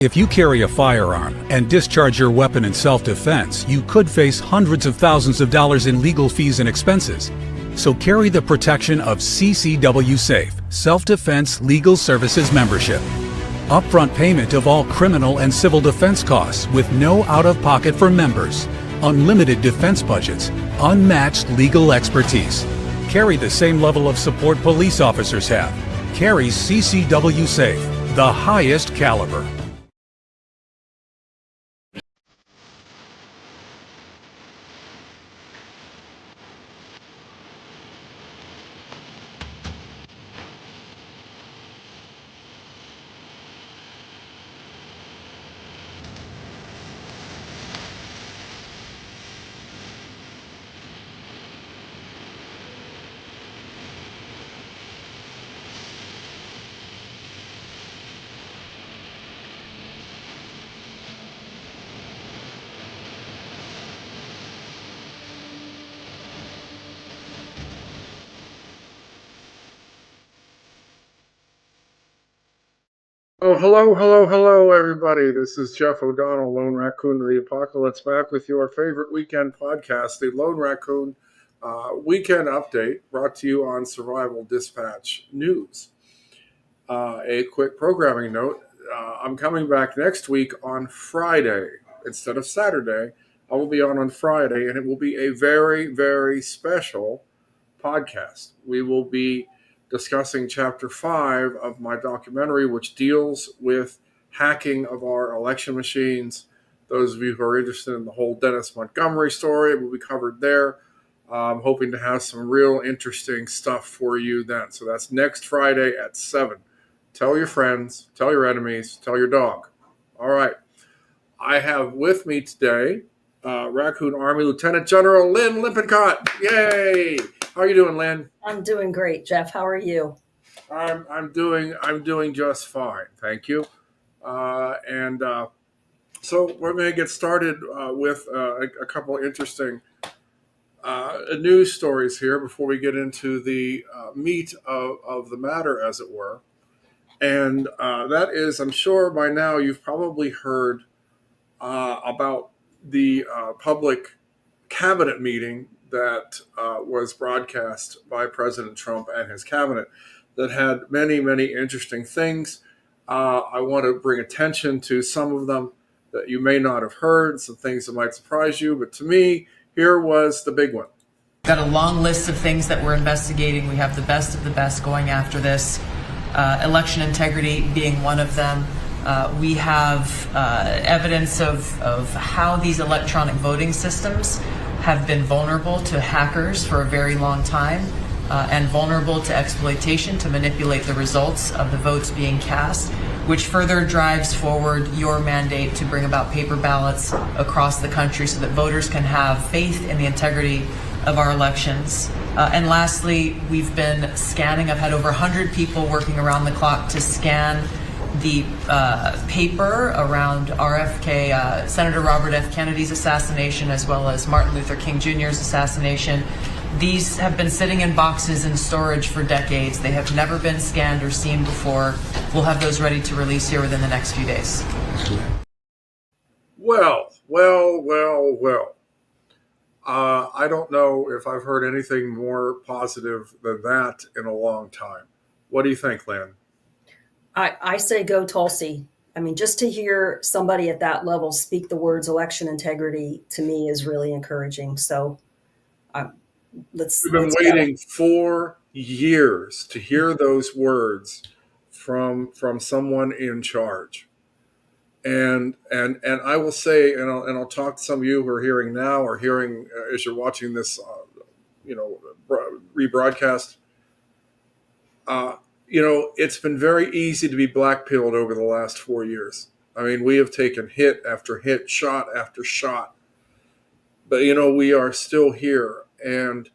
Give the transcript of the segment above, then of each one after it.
If you carry a firearm and discharge your weapon in self-defense, you could face hundreds of thousands of dollars in legal fees and expenses. So carry the protection of CCW Safe, Self-Defense Legal Services membership. Upfront payment of all criminal and civil defense costs with no out-of-pocket for members. Unlimited defense budgets, unmatched legal expertise. Carry the same level of support police officers have. Carry CCW Safe, the highest caliber. Oh, hello, everybody. This is Jeff O'Donnell, Lone Raccoon of the Apocalypse, back with your favorite weekend podcast, the Lone Raccoon Weekend Update, brought to you on Survival Dispatch News. A quick programming note, I'm coming back next week on Friday instead of Saturday. I will be on Friday, and it will be a very, very special podcast. We will be discussing Chapter 5 of my documentary, which deals with hacking of our election machines. Those of you who are interested in the whole Dennis Montgomery story will be covered there. I'm hoping to have some real interesting stuff for you then. So that's next Friday at 7. Tell your friends, tell your enemies, tell your dog. All right. I have with me today Raccoon Army Lieutenant General Lynn Lipencot. Yay! How are you doing, Lynn? I'm doing great, Jeff. How are you? I'm doing just fine, thank you. So we're going to get started with a couple of interesting news stories here before we get into the meat of the matter, as it were. And that is, I'm sure by now you've probably heard about the public cabinet meeting that was broadcast by President Trump and his cabinet that had many, many interesting things. I want to bring attention to some of them that you may not have heard, some things that might surprise you. But to me, here was the big one. Got a long list of things that we're investigating. We have the best of the best going after this. Election integrity being one of them. We have evidence of how these electronic voting systems have been vulnerable to hackers for a very long time and vulnerable to exploitation to manipulate the results of the votes being cast, which further drives forward your mandate to bring about paper ballots across the country so that voters can have faith in the integrity of our elections. And lastly, we've been scanning. I've had over 100 people working around the clock to scan the paper around RFK, Senator Robert F. Kennedy's assassination, as well as Martin Luther King Jr.'s assassination. These have been sitting in boxes in storage for decades. They have never been scanned or seen before. We'll have those ready to release here within the next few days. Well. I don't know if I've heard anything more positive than that in a long time. What do you think, Lynn? I say go Tulsi. I mean, just to hear somebody at that level speak the words election integrity to me is really encouraging. So let's waiting 4 years to hear those words from someone in charge. And I will say, and I'll talk to some of you who are hearing now or hearing as you're watching this, rebroadcast. It's been very easy to be blackpilled over the last 4 years. I mean, we have taken hit after hit, shot after shot. But, we are still here. And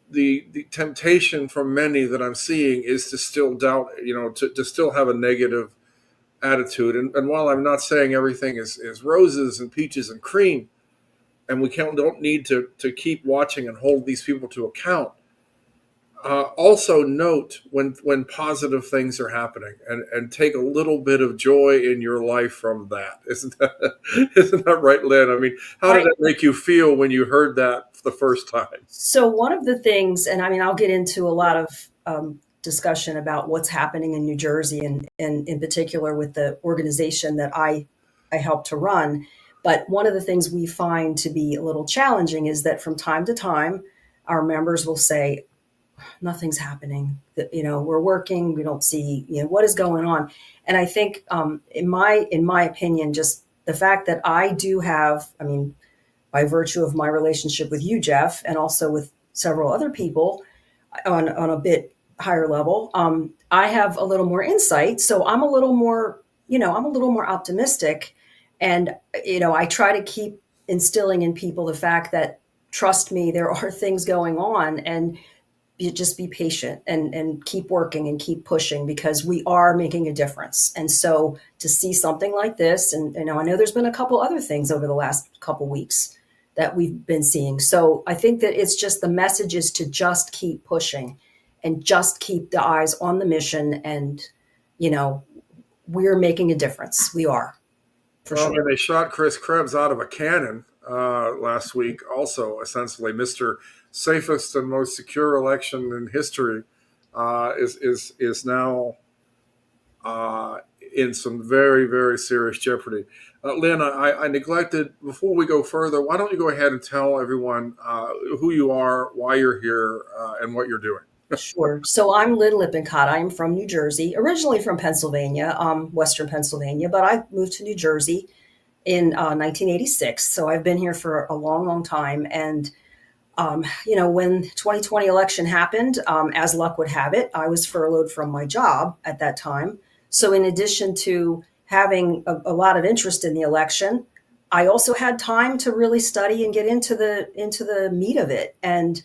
the temptation from many that I'm seeing is to still doubt, to still have a negative attitude. And while I'm not saying everything is roses and peaches and cream, and we don't need to keep watching and hold these people to account, Also note when positive things are happening, and take a little bit of joy in your life from that. Isn't that right, Lynn? I mean, how did Right. that make you feel when you heard that the first time? So one of the things, and I mean, I'll get into a lot of discussion about what's happening in New Jersey, and in particular with the organization that I help to run. But one of the things we find to be a little challenging is that from time to time, our members will say, nothing's happening. That, we're working, we don't see, what is going on. And I think, in my opinion, just the fact that I do have, I mean, by virtue of my relationship with you, Jeff, and also with several other people on a bit higher level, I have a little more insight. So I'm a little more, I'm a little more optimistic. And, I try to keep instilling in people the fact that, trust me, there are things going on, and just be patient and keep working and keep pushing, because we are making a difference. And so to see something like this, and I know there's been a couple other things over the last couple weeks that we've been seeing. So I think that it's just, the message is to just keep pushing and just keep the eyes on the mission. And, we're making a difference. We are, for Well, sure. and they shot Chris Krebs out of a cannon last week, also essentially Mr. Safest and most secure election in history is now in some very, very serious jeopardy. Lynn, I neglected, before we go further, why don't you go ahead and tell everyone who you are, why you're here, and what you're doing? Sure. So I'm Lynn Lipencot. I'm from New Jersey, originally from Pennsylvania, Western Pennsylvania, but I moved to New Jersey in 1986. So I've been here for a long, long time. And, when 2020 election happened, as luck would have it, I was furloughed from my job at that time. So in addition to having a lot of interest in the election, I also had time to really study and get into the meat of it. And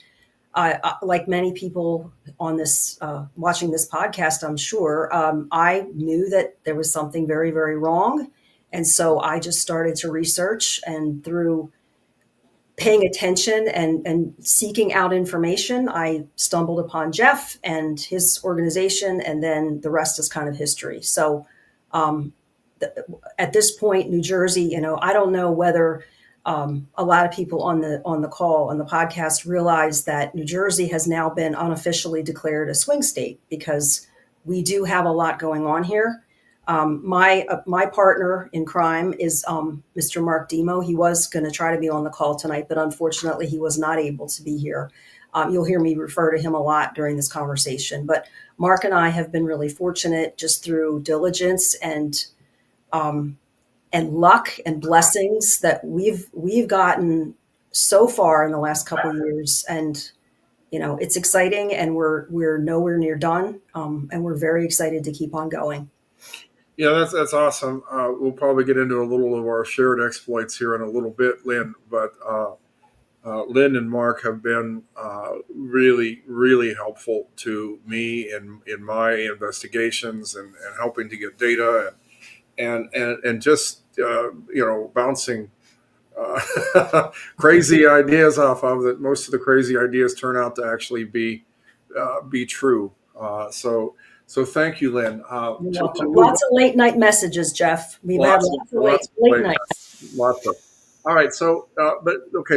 like many people on this, watching this podcast, I'm sure, I knew that there was something very, very wrong. And so I just started to research, and through paying attention and seeking out information, I stumbled upon Jeff and his organization, and then the rest is kind of history. So um, at this point, New Jersey, I don't know whether a lot of people on the call, on the podcast, realize that New Jersey has now been unofficially declared a swing state, because we do have a lot going on here. My partner in crime is Mr. Mark Demo. He was going to try to be on the call tonight, but unfortunately he was not able to be here. You'll hear me refer to him a lot during this conversation. But Mark and I have been really fortunate, just through diligence and luck and blessings, that we've gotten so far in the last couple of years. And it's exciting, and we're nowhere near done, and we're very excited to keep on going. Yeah, that's awesome. We'll probably get into a little of our shared exploits here in a little bit, Lynn. But Lynn and Mark have been really, really helpful to me in my investigations, and helping to get data, and just bouncing crazy ideas off of that. Most of the crazy ideas turn out to actually be true. So thank you, Lynn. Lots of late night messages, Jeff. We've had lots of late nights. Lots of. All right. So,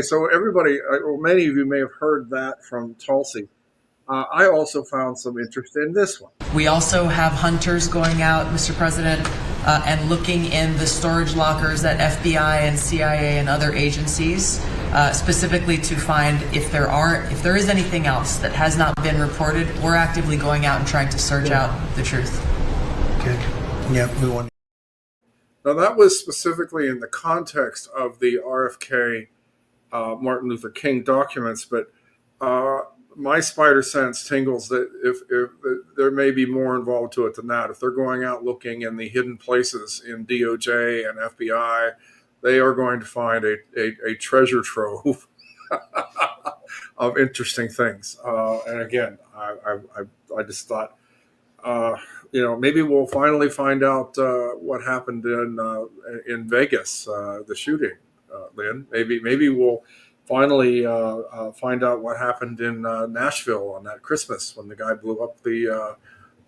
So everybody, or many of you may have heard that from Tulsi. I also found some interest in this one. We also have hunters going out, Mr. President, and looking in the storage lockers at FBI and CIA and other agencies, specifically to find if there is anything else that has not been reported. We're actively going out and trying to search out the truth. Okay. Yeah, we want. Now, that was specifically in the context of the RFK Martin Luther King documents, but my spider sense tingles that if there may be more involved to it than that. If they're going out looking in the hidden places in DOJ and FBI, they are going to find a treasure trove of interesting things. And again, I just thought, maybe we'll finally find out what happened in Vegas, the shooting, Lynn. Maybe we'll finally find out what happened in Nashville on that Christmas when the guy blew up the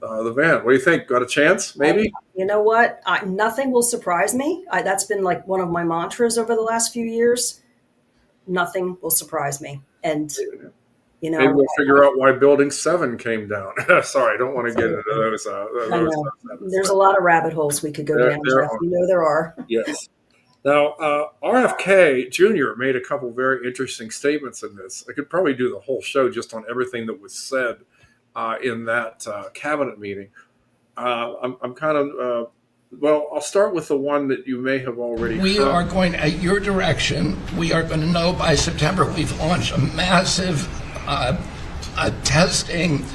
van. What do you think? Got a chance? Maybe. You know what? Nothing will surprise me. That's been like one of my mantras over the last few years. Nothing will surprise me. And, you know, Maybe we'll figure out why Building 7 came down. Sorry, I don't want to get into those. I know. There's a lot of rabbit holes we could go down, Jeff. You know there are. Yes. Now, RFK Jr. made a couple very interesting statements in this. I could probably do the whole show just on everything that was said in that cabinet meeting. I'm kind of, well, I'll start with the one that you may have already We heard. are going, at your direction, we are going to know by September. We've launched a massive testing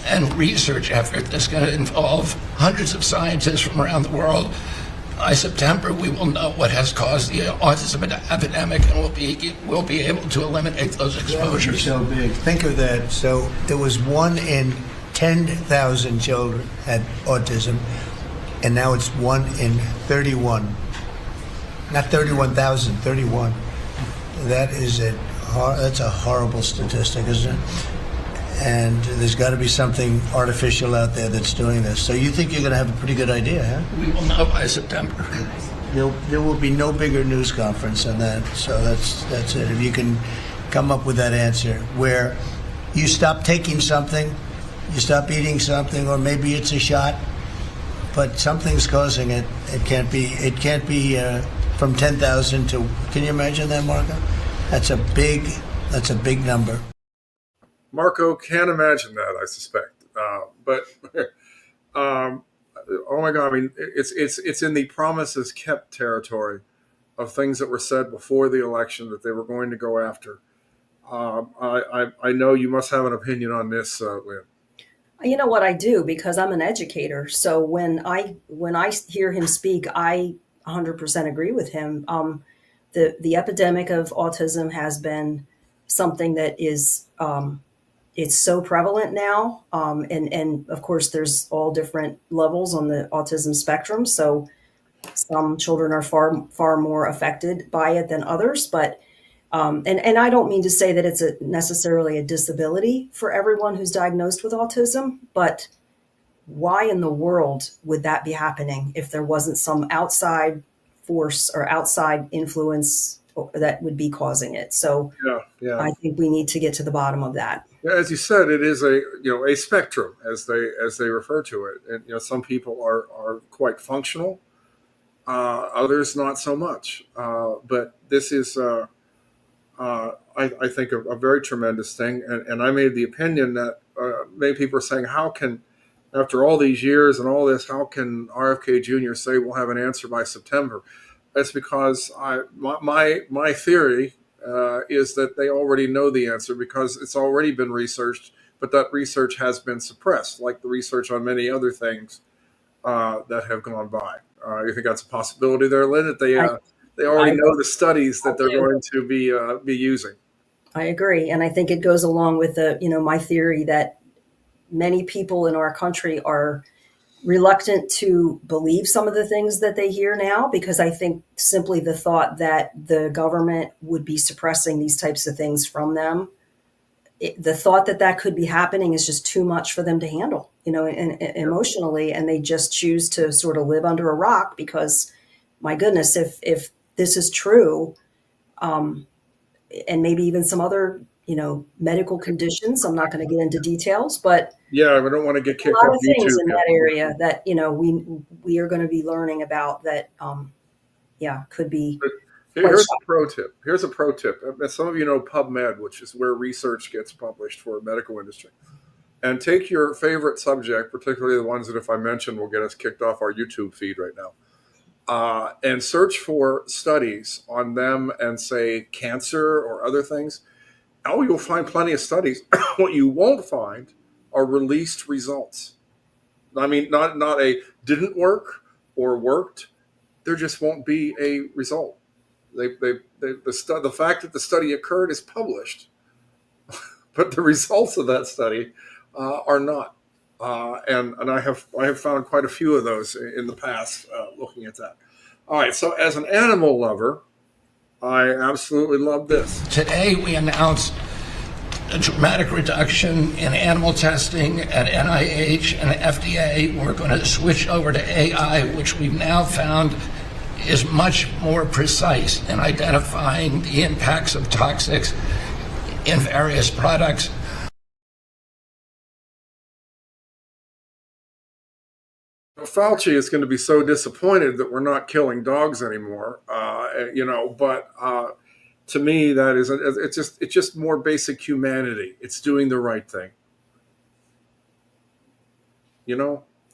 and research effort that's going to involve hundreds of scientists from around the world. By September, we will know what has caused the autism epidemic, and we'll be able to eliminate those exposures. So big. Think of that. So there was 1 in 10,000 children had autism, and now it's 1 in 31. Not 31,000, 31. That's a horrible statistic, isn't it? And there's got to be something artificial out there that's doing this. So you think you're going to have a pretty good idea, huh? We will know by September. There will be no bigger news conference than that. So that's it. If you can come up with that answer where you stop taking something, you stop eating something, or maybe it's a shot, but something's causing it. It can't be from 10,000 to. Can you imagine that, Marco? That's a big number. Marco can't imagine that, I suspect. But oh my God! I mean, it's in the promises kept territory of things that were said before the election that they were going to go after. I know you must have an opinion on this, Lynn. You know what I do, because I'm an educator. So when I hear him speak, I 100% agree with him. The epidemic of autism has been something that is it's so prevalent now, and of course there's all different levels on the autism spectrum. So some children are far more affected by it than others, but and I don't mean to say that it's necessarily a disability for everyone who's diagnosed with autism, but why in the world would that be happening if there wasn't some outside force or outside influence that would be causing it? So yeah. I think we need to get to the bottom of that. Yeah, as you said, it is a spectrum as they refer to it, and some people are quite functional, others not so much. But this is I think a very tremendous thing, and I made the opinion that many people are saying, how can, after all these years and all this, how can RFK Jr. say we'll have an answer by September? That's because my theory is that they already know the answer because it's already been researched, but that research has been suppressed, like the research on many other things that have gone by. You think that's a possibility there, Lynn, that they already know the studies that they're going to be using? I agree, and I think it goes along with my theory that many people in our country are reluctant to believe some of the things that they hear now, because I think simply the thought that the government would be suppressing these types of things from them, the thought that could be happening is just too much for them to handle, and emotionally, and they just choose to sort of live under a rock because, my goodness, if this is true, and maybe even some other, medical conditions, I'm not going to get into details, but yeah, we don't want to get kicked a lot off of things YouTube in that area that we are going to be learning about that could be. Here's a pro tip. Some of you know PubMed, which is where research gets published for the medical industry. And take your favorite subject, particularly the ones that if I mention will get us kicked off our YouTube feed right now, and search for studies on them and say cancer or other things. Oh, you'll find plenty of studies. What you won't find are released results. I mean, not a didn't work or worked. There just won't be a result. The fact that the study occurred is published, but the results of that study are not. And I have found quite a few of those in the past looking at that. All right, so as an animal lover, I absolutely love this. Today, we announced a dramatic reduction in animal testing at NIH and FDA. We're going to switch over to AI, which we've now found is much more precise in identifying the impacts of toxics in various products. Fauci is going to be so disappointed that we're not killing dogs anymore, but to me, that is, it's just more basic humanity. It's doing the right thing.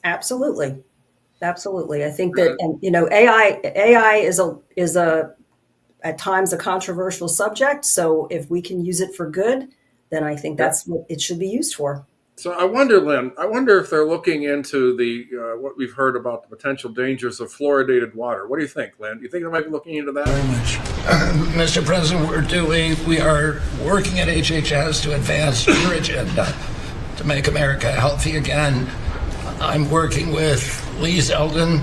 Absolutely. I think that, and AI is a at times a controversial subject. So if we can use it for good, then I think that's what it should be used for. So I wonder, Lynn, if they're looking into the what we've heard about the potential dangers of fluoridated water. What do you think, Lynn? Do you think they might be looking into that? Very much. Mr. President, we are working at HHS to advance your agenda to make America healthy again. I'm working with Lee Zeldin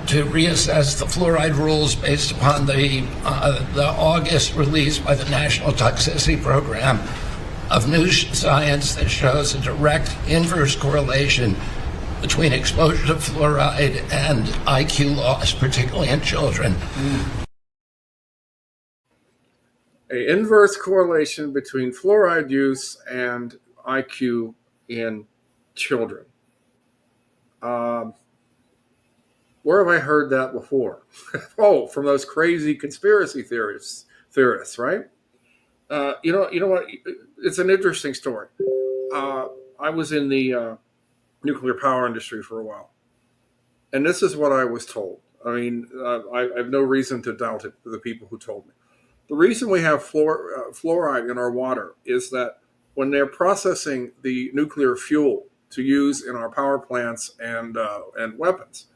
to reassess the fluoride rules based upon the August release by the National Toxicity Program of new science that shows a direct inverse correlation between exposure to fluoride and IQ loss, particularly in children. An inverse correlation between fluoride use and IQ in children. Where have I heard that before? From those crazy conspiracy theorists, right? You know what? It's an interesting story. I was in the nuclear power industry for a while, and this is what I was told. I mean, I have no reason to doubt it, the people who told me. The reason we have fluoride in our water is that when they're processing the nuclear fuel to use in our power plants and weapons,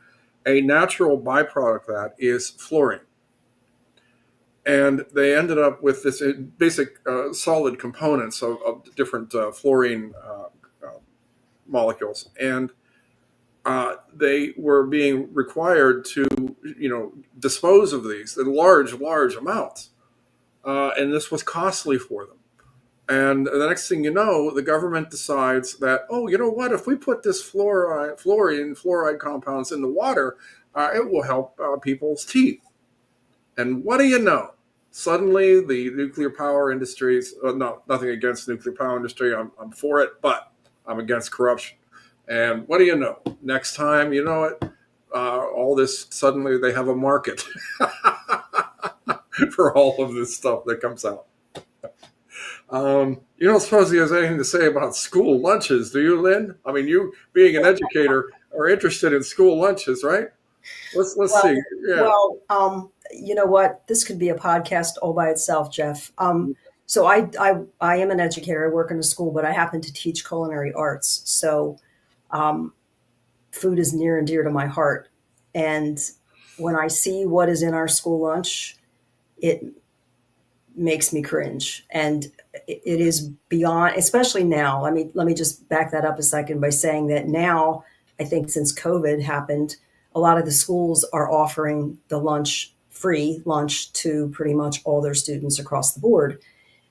a natural byproduct of that is fluorine. And they ended up with this basic solid components of different fluorine molecules. And they were being required to, dispose of these in large amounts. And this was costly for them. And the next thing you know, the government decides that, if we put this fluoride compounds in the water, it will help people's teeth. And what do you know? Suddenly, the nuclear power industries, nothing against the nuclear power industry, I'm for it, but I'm against corruption. And what do you know? Next time, you know it, all this, suddenly they have a market for all of this stuff that comes out. You don't suppose he has anything to say about school lunches, do you, Lynn? I mean, you, being an educator, are interested in school lunches, right? Let's see. Yeah. Well, you know what? This could be a podcast all by itself, Jeff. So I am an educator. I work in a school, but I happen to teach culinary arts. So food is near and dear to my heart. And when I see what is in our school lunch, it makes me cringe. And it is beyond, especially now. Let me just back that up a second by saying that now, I think since COVID happened, a lot of the schools are offering the free lunch to pretty much all their students across the board,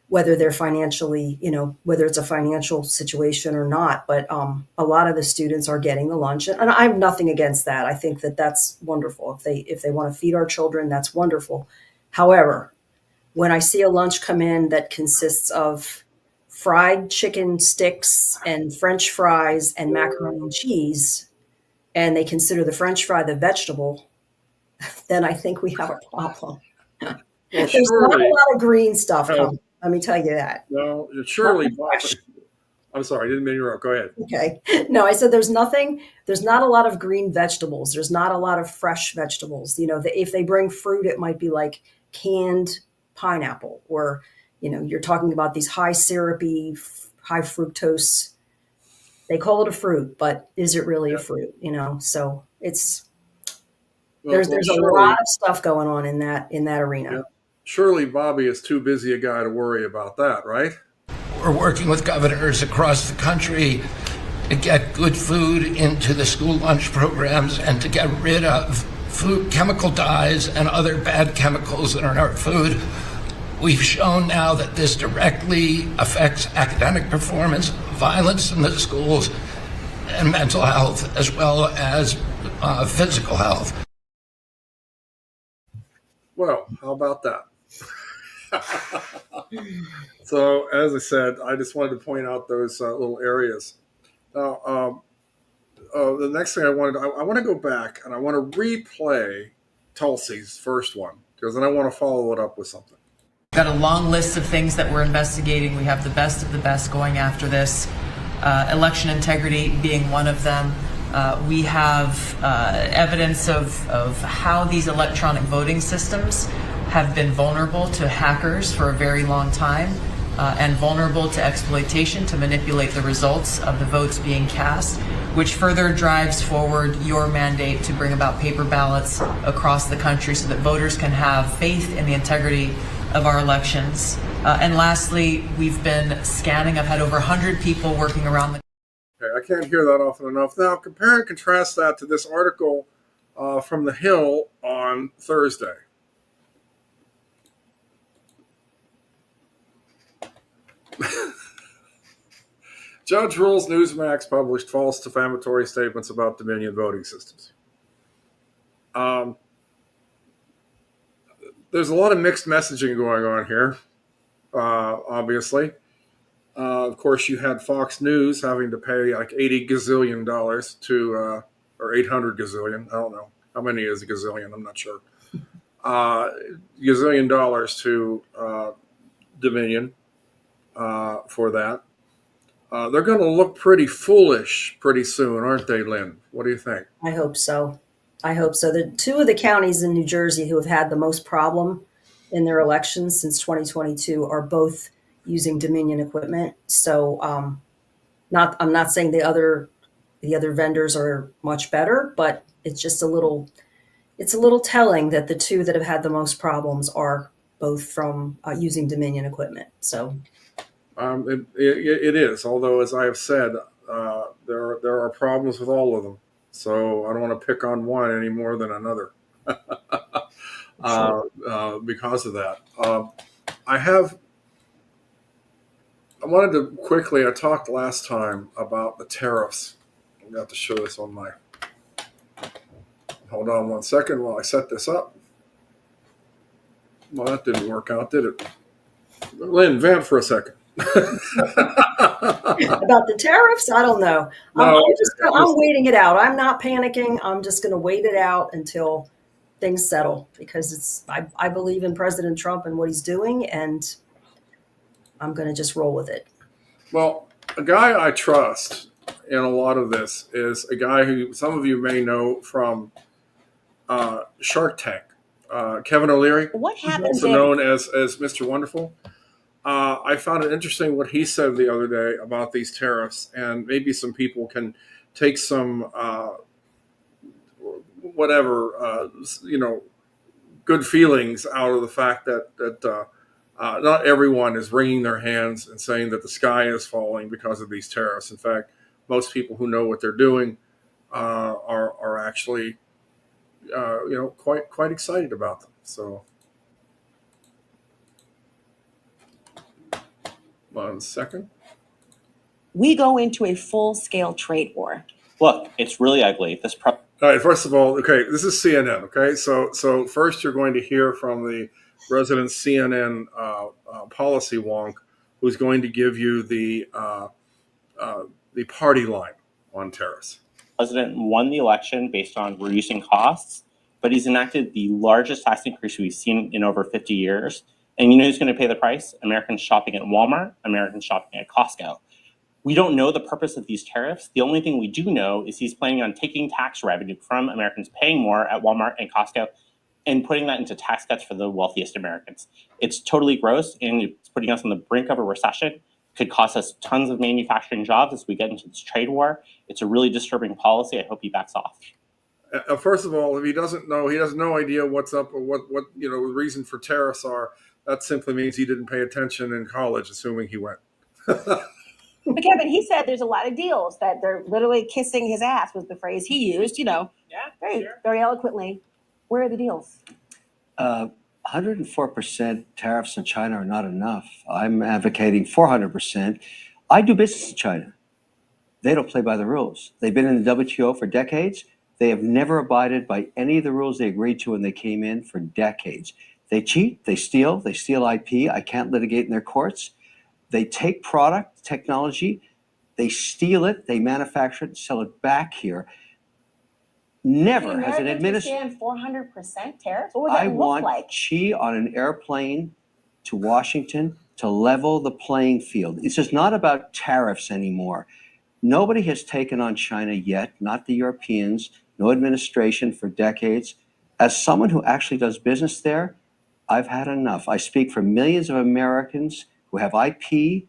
whether they're financially, whether it's a financial situation or not. But a lot of the students are getting the lunch, and I have nothing against that. I think that that's wonderful. If they want to feed our children, that's wonderful. However, when I see a lunch come in that consists of fried chicken sticks and French fries and macaroni and cheese, and they consider the French fry the vegetable, then I think we have a problem. Well, There's not a lot of green stuff coming. Let me tell you that. No, surely. I'm sorry, I didn't mean to interrupt. Go ahead. Okay. No, I said there's not a lot of green vegetables. There's not a lot of fresh vegetables. If they bring fruit, it might be like canned pineapple, or, you're talking about these high syrupy, high fructose. They call it a fruit, but is it really a fruit? So it's, there's a lot of stuff going on in that arena. Yeah. Surely Bobby is too busy a guy to worry about that, right? We're working with governors across the country to get good food into the school lunch programs and to get rid of food, chemical dyes, and other bad chemicals that are in our food. We've shown now that this directly affects academic performance, violence in the schools, and mental health, as well as physical health. Well, how about that? So, as I said, I just wanted to point out those little areas. Now, the next thing I want to go back and I want to replay Tulsi's first one, because then I want to follow it up with something. We've got a long list of things that we're investigating. We have the best of the best going after this. Election integrity being one of them. We have evidence of how these electronic voting systems have been vulnerable to hackers for a very long time and vulnerable to exploitation to manipulate the results of the votes being cast, which further drives forward your mandate to bring about paper ballots across the country so that voters can have faith in the integrity of our elections. And lastly, we've been scanning. I've had over 100 people working around the Okay, I can't hear that often enough. Now, compare and contrast that to this article from The Hill on Thursday. Judge rules Newsmax published false defamatory statements about Dominion voting systems. There's a lot of mixed messaging going on here, obviously. Of course, you had Fox News having to pay like $80 gazillion to, or 800 gazillion. I don't know. How many is a gazillion? I'm not sure. Gazillion dollars to Dominion for that. They're going to look pretty foolish pretty soon, aren't they, Lynn? What do you think? I hope so. I hope so. The two of the counties in New Jersey who have had the most problem in their elections since 2022 are both using Dominion equipment. So I'm not saying the other vendors are much better, but it's just a little telling that the two that have had the most problems are both from using Dominion equipment. So it is, although as I have said, there are problems with all of them. So I don't want to pick on one any more than another because of that. I talked last time about the tariffs. I'm going to have to show this on my, hold on one second while I set this up. Well, that didn't work out, did it? Lynn, vamp for a second. about the tariffs, I don't know. No, I'm waiting it out. I'm not panicking. I'm just going to wait it out until things settle, because I believe in President Trump and what he's doing, and I'm going to just roll with it. Well, a guy I trust in a lot of this is a guy who some of you may know from Shark Tank, Kevin O'Leary. What happens also known as Mr. Wonderful. I found it interesting what he said the other day about these tariffs, and maybe some people can take some good feelings out of the fact that not everyone is wringing their hands and saying that the sky is falling because of these tariffs. In fact, most people who know what they're doing are actually quite excited about them. So. 1 second. We go into a full-scale trade war. Look, it's really ugly. All right, first of all, okay, this is CNN, okay? So first you're going to hear from the resident CNN policy wonk who's going to give you the party line on tariffs. The president won the election based on reducing costs, but he's enacted the largest tax increase we've seen in over 50 years. And you know who's going to pay the price? Americans shopping at Walmart, Americans shopping at Costco. We don't know the purpose of these tariffs. The only thing we do know is he's planning on taking tax revenue from Americans paying more at Walmart and Costco and putting that into tax cuts for the wealthiest Americans. It's totally gross, and it's putting us on the brink of a recession. It could cost us tons of manufacturing jobs as we get into this trade war. It's a really disturbing policy. I hope he backs off. First of all, if he has no idea what's up or what the reason for tariffs are. That simply means he didn't pay attention in college, assuming he went. But Kevin, he said there's a lot of deals that they're literally kissing his ass was the phrase he used, very eloquently. Where are the deals? 104% tariffs on China are not enough. I'm advocating 400%. I do business in China. They don't play by the rules. They've been in the WTO for decades. They have never abided by any of the rules they agreed to when they came in for decades. They cheat, they steal IP. I can't litigate in their courts. They take product, technology, they steal it, they manufacture it, and sell it back here. Never has an administration. 400% tariffs? What would that look like? Xi on an airplane to Washington to level the playing field. It's just not about tariffs anymore. Nobody has taken on China yet, not the Europeans, no administration for decades. As someone who actually does business there, I've had enough. I speak for millions of Americans who have IP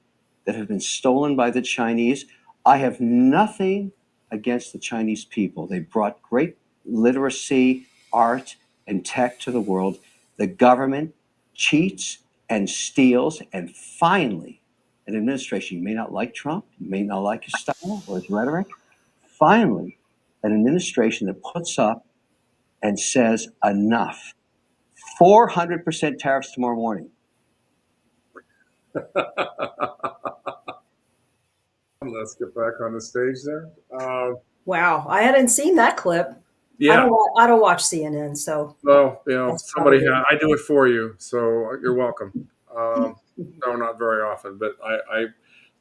that have been stolen by the Chinese. I have nothing against the Chinese people. They brought great literacy, art, and tech to the world. The government cheats and steals, and finally, an administration, you may not like Trump, you may not like his style or his rhetoric, finally, an administration that puts up and says enough. 400% tariffs tomorrow morning. Let's get back on the stage there. Wow, I hadn't seen that clip. Yeah. I don't watch CNN, so. Well, That's somebody probably- I do it for you, so you're welcome. No, not very often, but I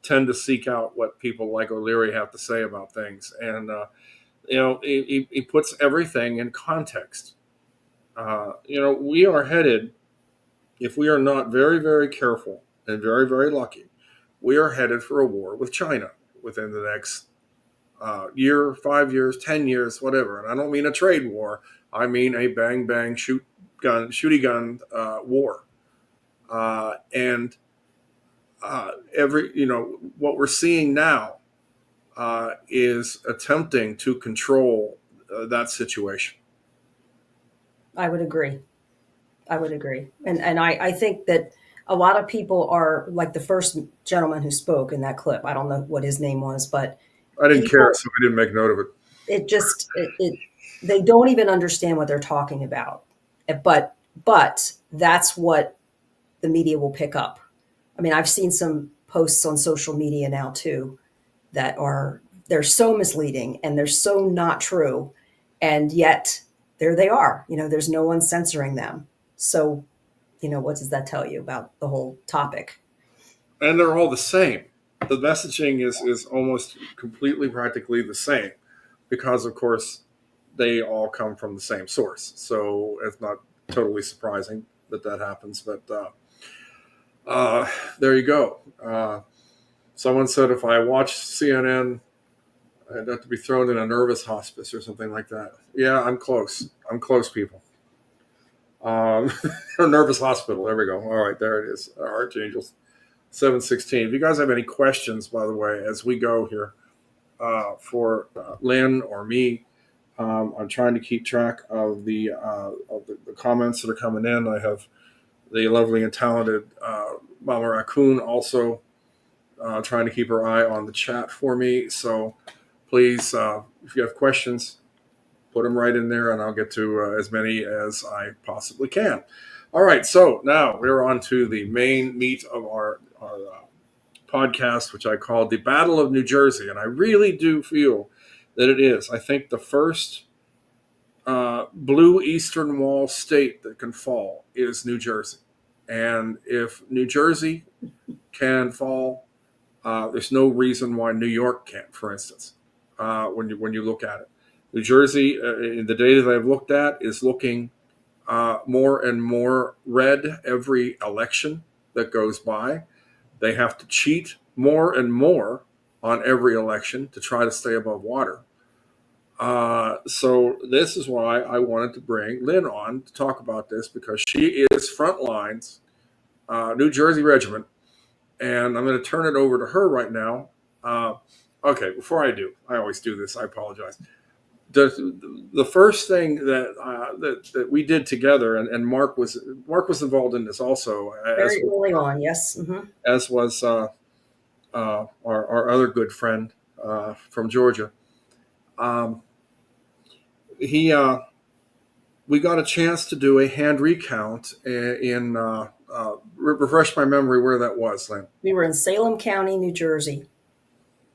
tend to seek out what people like O'Leary have to say about things, and he puts everything in context. We are headed, if we are not very, very careful and very, very lucky, we are headed for a war with China within the next year, 5 years, 10 years, whatever. And I don't mean a trade war. I mean a bang, bang, shooty gun war. What we're seeing now is attempting to control that situation. I would agree. And I think that a lot of people are like the first gentleman who spoke in that clip. I don't know what his name was, but I didn't care, so I didn't make note of it. They don't even understand what they're talking about. But that's what the media will pick up. I mean, I've seen some posts on social media now too that they're so misleading and they're so not true. And yet there they are, there's no one censoring them. So, what does that tell you about the whole topic? And they're all the same. The messaging is almost completely practically the same because, of course, they all come from the same source. So it's not totally surprising that happens. But there you go. Someone said if I watched CNN, I'd have to be thrown in a nervous hospice or something like that. Yeah, I'm close. I'm close, people. A nervous hospital. There we go. All right, there it is. Archangels 716. If you guys have any questions, by the way, as we go here for Lynn or me, I'm trying to keep track of the comments that are coming in. I have the lovely and talented Mama Raccoon also trying to keep her eye on the chat for me. So please, if you have questions, put them right in there and I'll get to as many as I possibly can. All right, so now we're on to the main meat of our podcast, which I called the Battle of New Jersey. And I really do feel that it is. I think the first blue Eastern Wall state that can fall is New Jersey. And if New Jersey can fall, there's no reason why New York can't, for instance, when you look at it. New Jersey, in the data that I've looked at, is looking more and more red every election that goes by. They have to cheat more and more on every election to try to stay above water. So this is why I wanted to bring Lynn on to talk about this, because she is front lines, New Jersey regiment, and I'm going to turn it over to her right now. Okay, before I do, I always do this. I apologize. The first thing that we did together, and Mark was involved in this also. Very early on, yes. Mm-hmm. As was our other good friend from Georgia. we got a chance to do a hand recount in refresh my memory where that was, Lynn. We were in Salem County, New Jersey,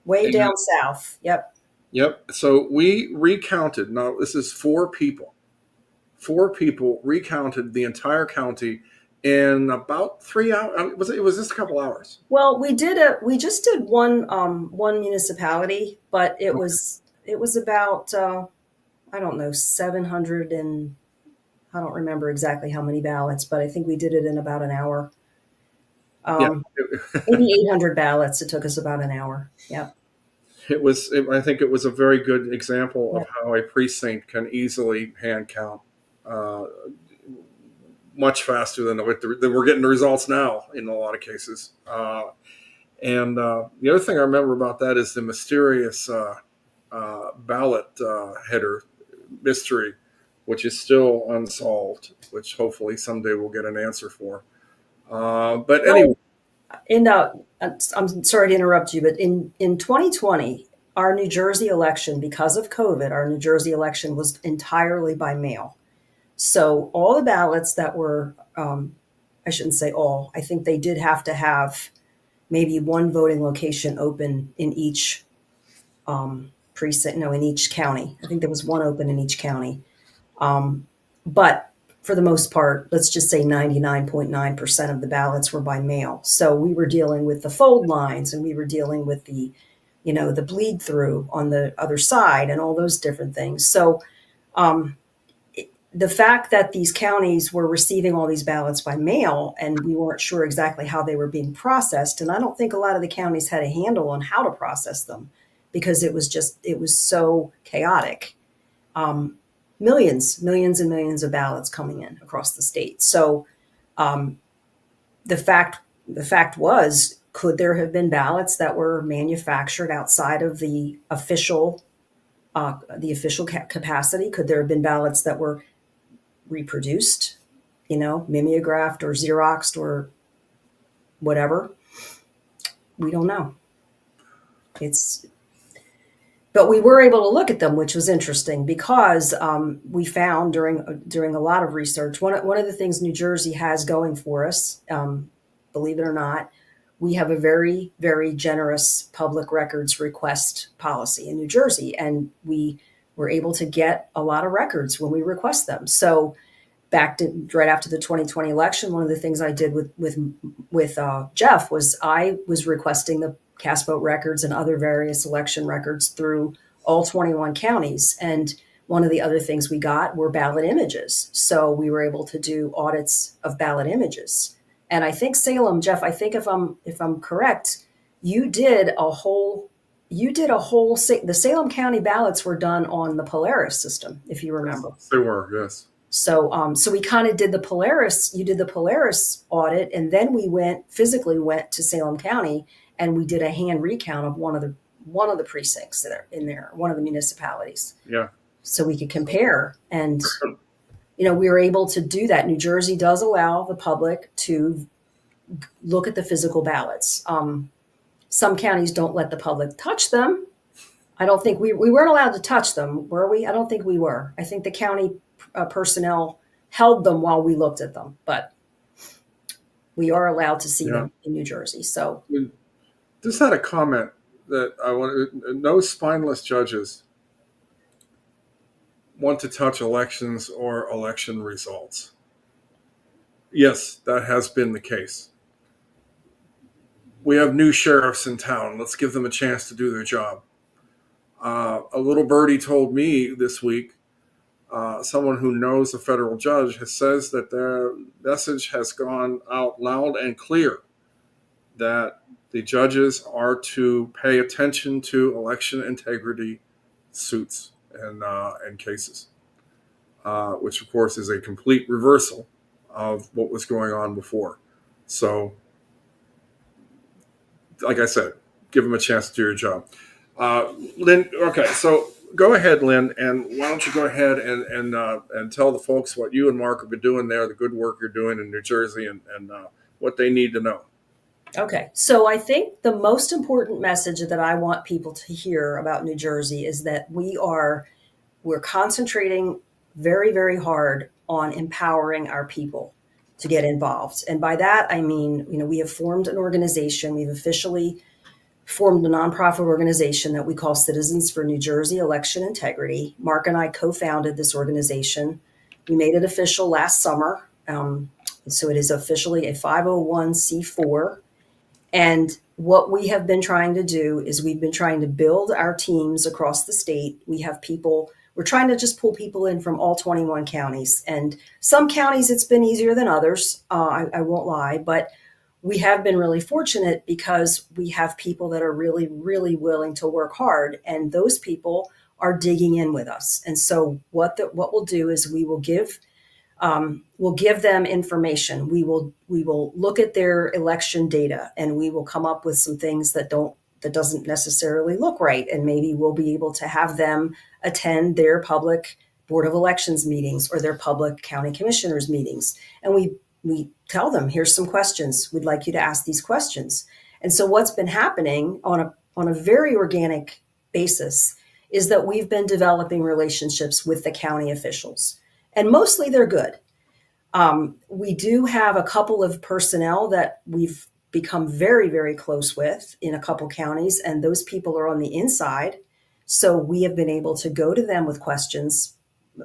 way down south. Yep. Yep. So we recounted. Now this is 4 people. 4 people recounted the entire county in about 3 hours. It was just a couple hours? Well, we just did one municipality, but it was about I don't know, 700 and I don't remember exactly how many ballots, but I think we did it in about an hour. Maybe 800 ballots. It took us about an hour. Yeah. I think it was a very good example of how a precinct can easily hand count much faster than we're getting the results now in a lot of cases. And the other thing I remember about that is the mysterious ballot header mystery, which is still unsolved, which hopefully someday we'll get an answer for. But anyway. I'm sorry to interrupt you, but in 2020, our New Jersey election, because of COVID, our New Jersey election was entirely by mail. So all the ballots that were, I shouldn't say all, I think they did have to have maybe one voting location open in each precinct, in each county. I think there was one open in each county. But for the most part, let's just say 99.9% of the ballots were by mail. So we were dealing with the fold lines, and we were dealing with the bleed through on the other side and all those different things. So the fact that these counties were receiving all these ballots by mail and we weren't sure exactly how they were being processed, and I don't think a lot of the counties had a handle on how to process them because it was so chaotic. Millions and millions of ballots coming in across the state. So the fact was, could there have been ballots that were manufactured outside of the official capacity? Could there have been ballots that were reproduced, mimeographed or Xeroxed or whatever? We don't know. But we were able to look at them, which was interesting because we found during a lot of research, one of the things New Jersey has going for us, believe it or not, we have a very, very generous public records request policy in New Jersey, and we were able to get a lot of records when we request them. So right after the 2020 election, one of the things I did with Jeff was I was requesting the cast vote records and other various election records through all 21 counties. And one of the other things we got were ballot images. So we were able to do audits of ballot images. And I think Salem, Jeff, I think if I'm correct, the Salem County ballots were done on the Polaris system, if you remember. They were, yes. So we kind of did the Polaris, you did the Polaris audit, and then we physically went to Salem County and we did a hand recount of one of the precincts that are in there, one of the municipalities. Yeah. So we could compare, and we were able to do that. New Jersey does allow the public to look at the physical ballots. Some counties don't let the public touch them. I don't think we weren't allowed to touch them, were we? I don't think we were. I think the county personnel held them while we looked at them, but we are allowed to see them in New Jersey. So. Just had a comment that I want. No spineless judges want to touch elections or election results. Yes, that has been the case. We have new sheriffs in town. Let's give them a chance to do their job. A little birdie told me this week, someone who knows a federal judge says that their message has gone out loud and clear that the judges are to pay attention to election integrity suits and cases, which of course is a complete reversal of what was going on before. So, like I said, give them a chance to do your job. Lynn, okay, so go ahead, Lynn, and why don't you go ahead and tell the folks what you and Mark have been doing there, the good work you're doing in New Jersey, and what they need to know. Okay, so I think the most important message that I want people to hear about New Jersey is that we're concentrating very, very hard on empowering our people to get involved. And by that, I mean, we have formed an organization. We've officially formed a nonprofit organization that we call Citizens for New Jersey Election Integrity. Mark and I co-founded this organization. We made it official last summer. So it is officially a 501c4. And what we have been trying to do is we've been trying to build our teams across the state. We have people, we're trying to just pull people in from all 21 counties. And some counties it's been easier than others, I won't lie, but we have been really fortunate because we have people that are really, really willing to work hard, and those people are digging in with us. And so what we'll do is we will give them information. We will look at their election data, and we will come up with some things that doesn't necessarily look right. And maybe we'll be able to have them attend their public Board of Elections meetings or their public county commissioners meetings. And we tell them, here's some questions. We'd like you to ask these questions. And so what's been happening on a very organic basis is that we've been developing relationships with the county officials, and mostly they're good. We do have a couple of personnel that we've become very, very close with in a couple counties, and those people are on the inside. So we have been able to go to them with questions,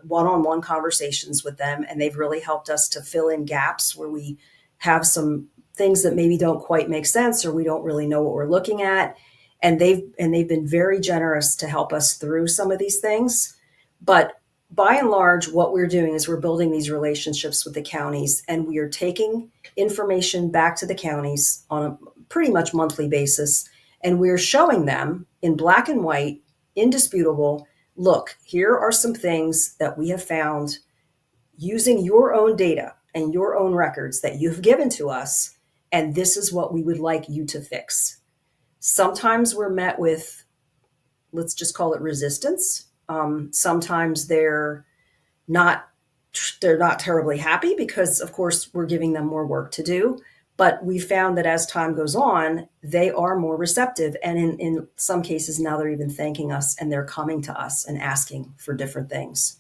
one-on-one conversations with them, and they've really helped us to fill in gaps where we have some things that maybe don't quite make sense or we don't really know what we're looking at. And they've been very generous to help us through some of these things. But by and large, what we're doing is we're building these relationships with the counties, and we are taking information back to the counties on a pretty much monthly basis. And we're showing them in black and white, indisputable, look, here are some things that we have found using your own data and your own records that you've given to us, and this is what we would like you to fix. Sometimes we're met with, let's just call it resistance. Sometimes they're not terribly happy because, of course, we're giving them more work to do. But we found that as time goes on, they are more receptive. And in some cases now they're even thanking us, and they're coming to us and asking for different things.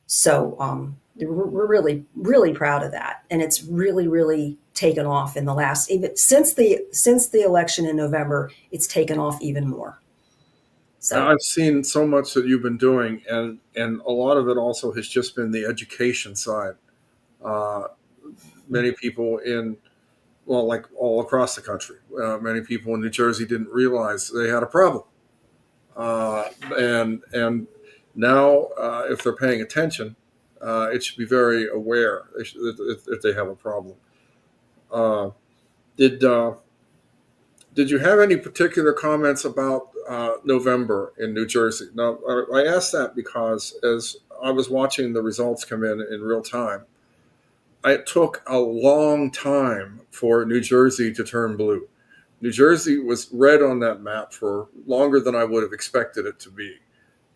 So we're really, really proud of that. And it's really, really taken off in the last, even since the election in November, it's taken off even more. So I've seen so much that you've been doing, and a lot of it also has just been the education side. Many people like all across the country, many people in New Jersey didn't realize they had a problem. And now, if they're paying attention, it should be very aware if they have a problem. Did you have any particular comments about November in New Jersey? Now, I asked that because as I was watching the results come in real time, it took a long time for New Jersey to turn blue. New Jersey was red on that map for longer than I would have expected it to be.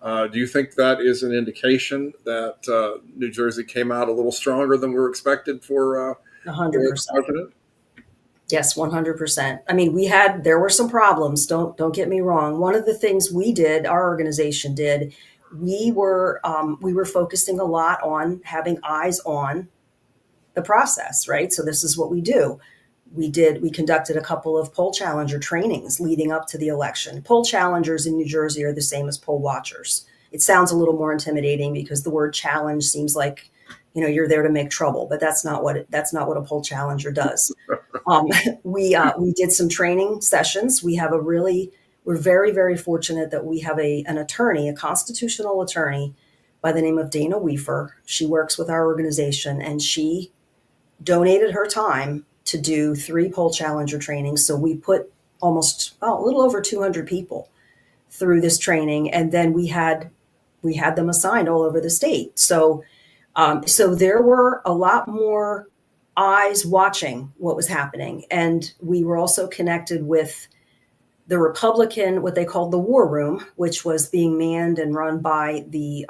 Do you think that is an indication that New Jersey came out a little stronger than we were expected for 100%? President? Yes, 100%. I mean, there were some problems. Don't get me wrong. One of the things we did, our organization did, we were focusing a lot on having eyes on the process, right? So this is what we do. We conducted a couple of poll challenger trainings leading up to the election. Poll challengers in New Jersey are the same as poll watchers. It sounds a little more intimidating because the word challenge seems like, you're there to make trouble, but that's not what a poll challenger does. We did some training sessions. We're very, very fortunate that we have an attorney, a constitutional attorney by the name of Dana Weaver. She works with our organization, and she donated her time to do 3 poll challenger trainings. So we put a little over 200 people through this training, and then we had them assigned all over the state. So there were a lot more eyes watching what was happening. And we were also connected with the Republican, what they called the War Room, which was being manned and run by the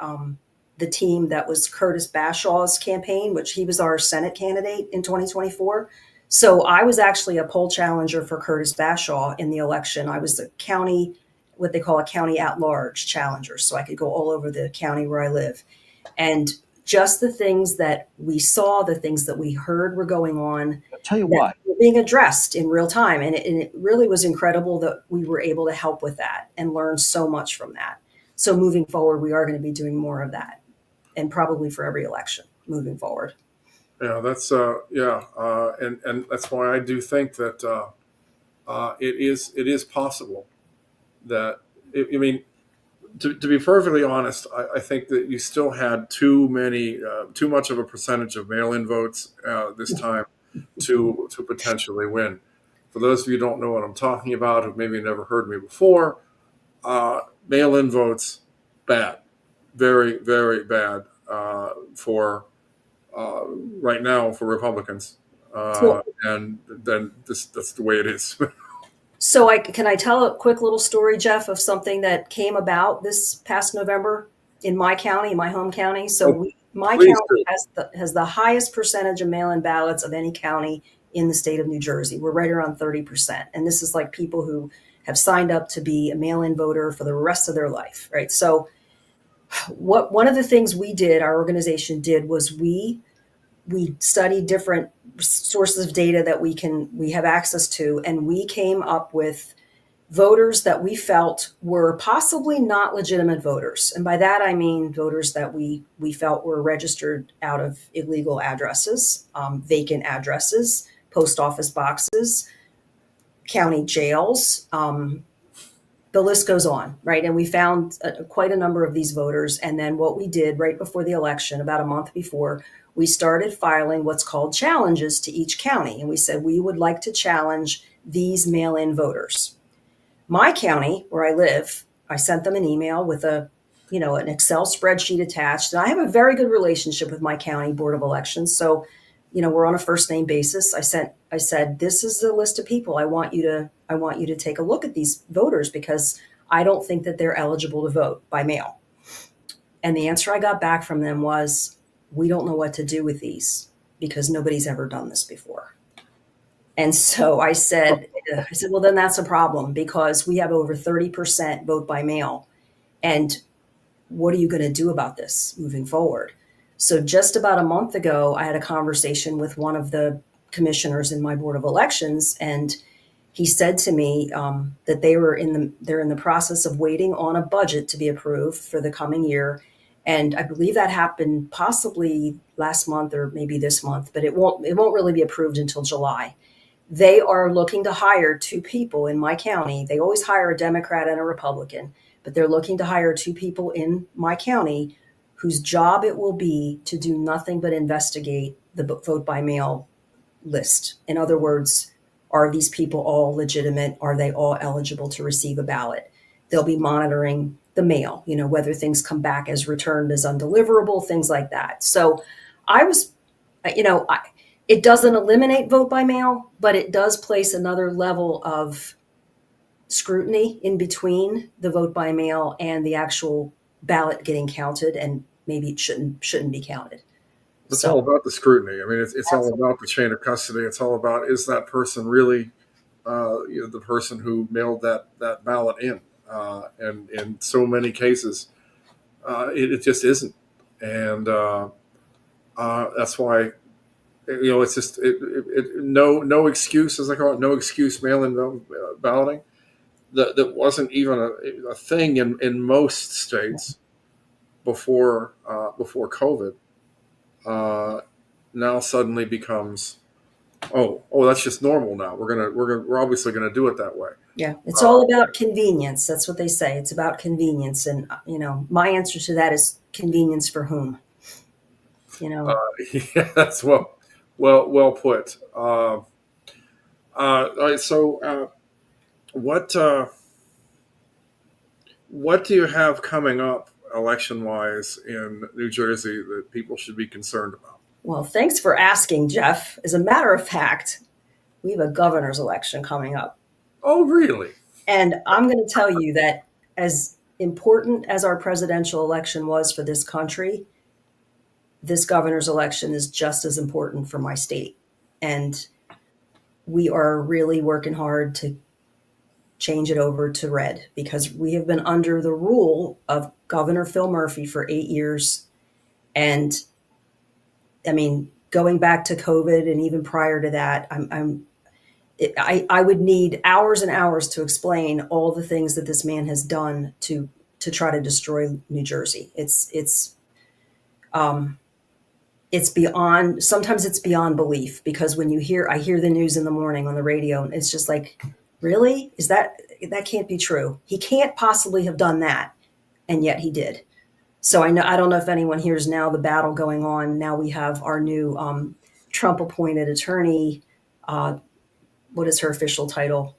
team that was Curtis Bashaw's campaign, which he was our Senate candidate in 2024. So I was actually a poll challenger for Curtis Bashaw in the election. I was what they call a county at-large challenger. So I could go all over the county where I live. And just the things that we saw, the things that we heard were going on. I'll tell you that what. were being addressed in real time. And it really was incredible that we were able to help with that and learn so much from that. So moving forward, we are going to be doing more of that, and probably for every election moving forward. Yeah, that's and that's why I do think that it is possible that I mean, to be perfectly honest, I think that you still had too much of a percentage of mail-in votes this time to potentially win. For those of you who don't know what I'm talking about, who maybe never heard me before, mail-in votes, bad, very, very bad for right now for Republicans, and then that's the way it is. So can I tell a quick little story, Jeff, of something that came about this past November in my county, my home county? So my county has the highest percentage of mail-in ballots of any county in the state of New Jersey. We're right around 30%. And this is like people who have signed up to be a mail-in voter for the rest of their life, right? So one of the things we did, our organization did, was we studied different sources of data that we have access to, and we came up with voters that we felt were possibly not legitimate voters. And by that, I mean voters that we felt were registered out of illegal addresses, vacant addresses, post office boxes, county jails, the list goes on, right? And we found quite a number of these voters. And then what we did right before the election, about a month before, we started filing what's called challenges to each county. And we said, we would like to challenge these mail-in voters. My county, where I live, I sent them an email with an Excel spreadsheet attached. And I have a very good relationship with my county board of elections. So, we're on a first name basis. I said, this is the list of people. I want you to take a look at these voters because I don't think that they're eligible to vote by mail. And the answer I got back from them was, we don't know what to do with these because nobody's ever done this before. And so I said, well, then that's a problem because we have over 30% vote by mail. And what are you going to do about this moving forward? So just about a month ago, I had a conversation with one of the commissioners in my board of elections, and he said to me that they're in the process of waiting on a budget to be approved for the coming year. And I believe that happened possibly last month or maybe this month, but it won't really be approved until July. They are looking to hire two people in my county. They always hire a Democrat and a Republican, but they're looking to hire two people in my county whose job it will be to do nothing but investigate the vote by mail list. In other words, are these people all legitimate? Are they all eligible to receive a ballot? They'll be monitoring the mail, whether things come back as returned as undeliverable, things like that. So it doesn't eliminate vote by mail, but it does place another level of scrutiny in between the vote by mail and the actual ballot getting counted, and maybe it shouldn't be counted. It's all about the scrutiny. I mean, it's all about the chain of custody. It's all about, is that person really the person who mailed that ballot in? And in so many cases, it just isn't. And that's why, it's just no excuse, as I call it, no excuse mail-in balloting. That wasn't even a thing in most states before COVID. Now suddenly becomes, oh, that's just normal now. We're obviously gonna do it that way. Yeah, it's all about convenience. That's what they say. It's about convenience, and my answer to that is convenience for whom? Yeah, that's well put. All right, so what do you have coming up election-wise in New Jersey that people should be concerned about? Well, thanks for asking, Jeff. As a matter of fact, we have a governor's election coming up. Oh, really? And I'm going to tell you that as important as our presidential election was for this country, this governor's election is just as important for my state. And we are really working hard to change it over to red because we have been under the rule of Governor Phil Murphy for 8 years. And I mean, going back to COVID and even prior to that, I would need hours and hours to explain all the things that this man has done to try to destroy New Jersey. It's beyond, sometimes it's beyond belief, because when I hear the news in the morning on the radio, and it's just like, really? That can't be true. He can't possibly have done that. And yet he did. So I don't know if anyone hears now the battle going on. Now we have our new Trump appointed attorney. What is her official title?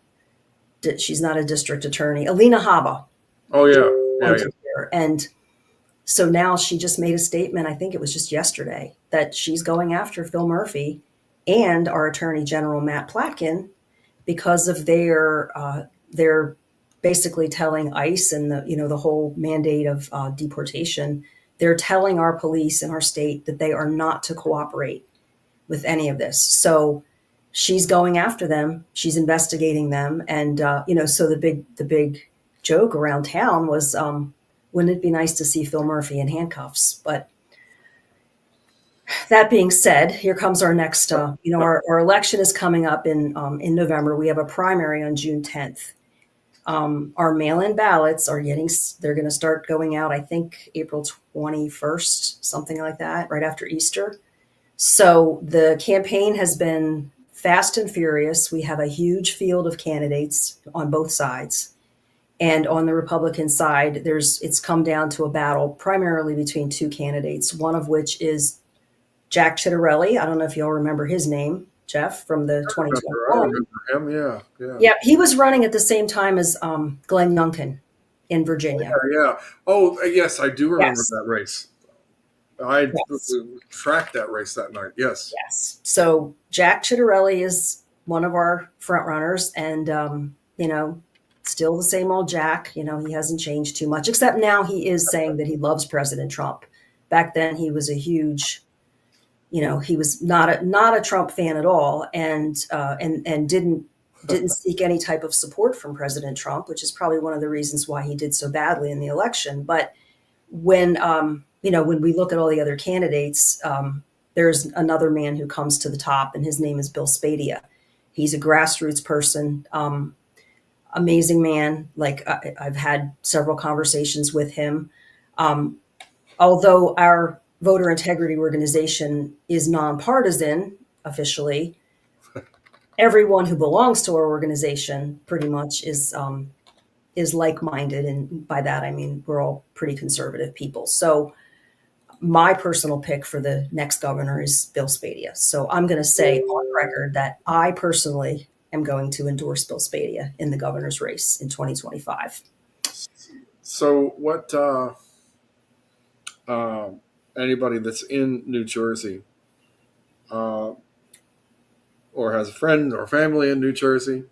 She's not a district attorney. Alina Habba. Oh yeah. And so now she just made a statement, I think it was just yesterday, that she's going after Phil Murphy and our Attorney General Matt Platkin because of their basically telling ICE and the whole mandate of deportation. They're telling our police in our state that they are not to cooperate with any of this. So she's going after them. She's investigating them. And, so the big joke around town was, wouldn't it be nice to see Phil Murphy in handcuffs? But that being said, here comes our next, our election is coming up in November. We have a primary on June 10th. Our mail-in ballots they're going to start going out, I think, April 21st, something like that, right after Easter. So the campaign has been fast and furious. We have a huge field of candidates on both sides. And on the Republican side, it's come down to a battle primarily between two candidates, one of which is Jack Ciattarelli. I don't know if y'all remember his name, Jeff, from the 2021. I remember him, Yeah, he was running at the same time as Glenn Youngkin in Virginia. Yeah. Oh, yes, I do remember Yes. that race. I tracked that race that night. Yes. Yes. So Jack Ciattarelli is one of our front runners, and still the same old Jack. He hasn't changed too much, except now he is saying that he loves President Trump. Back then, he was a huge, he was not a Trump fan at all, and didn't seek any type of support from President Trump, which is probably one of the reasons why he did so badly in the election. But when we look at all the other candidates, there's another man who comes to the top, and his name is Bill Spadea. He's a grassroots person, amazing man. Like I've had several conversations with him. Although our voter integrity organization is nonpartisan officially, everyone who belongs to our organization pretty much is like-minded. And by that, I mean, we're all pretty conservative people. So my personal pick for the next governor is Bill Spadea. So I'm going to say on record that I personally am going to endorse Bill Spadea in the governor's race in 2025. So what, anybody that's in New Jersey, or has a friend or family in New Jersey,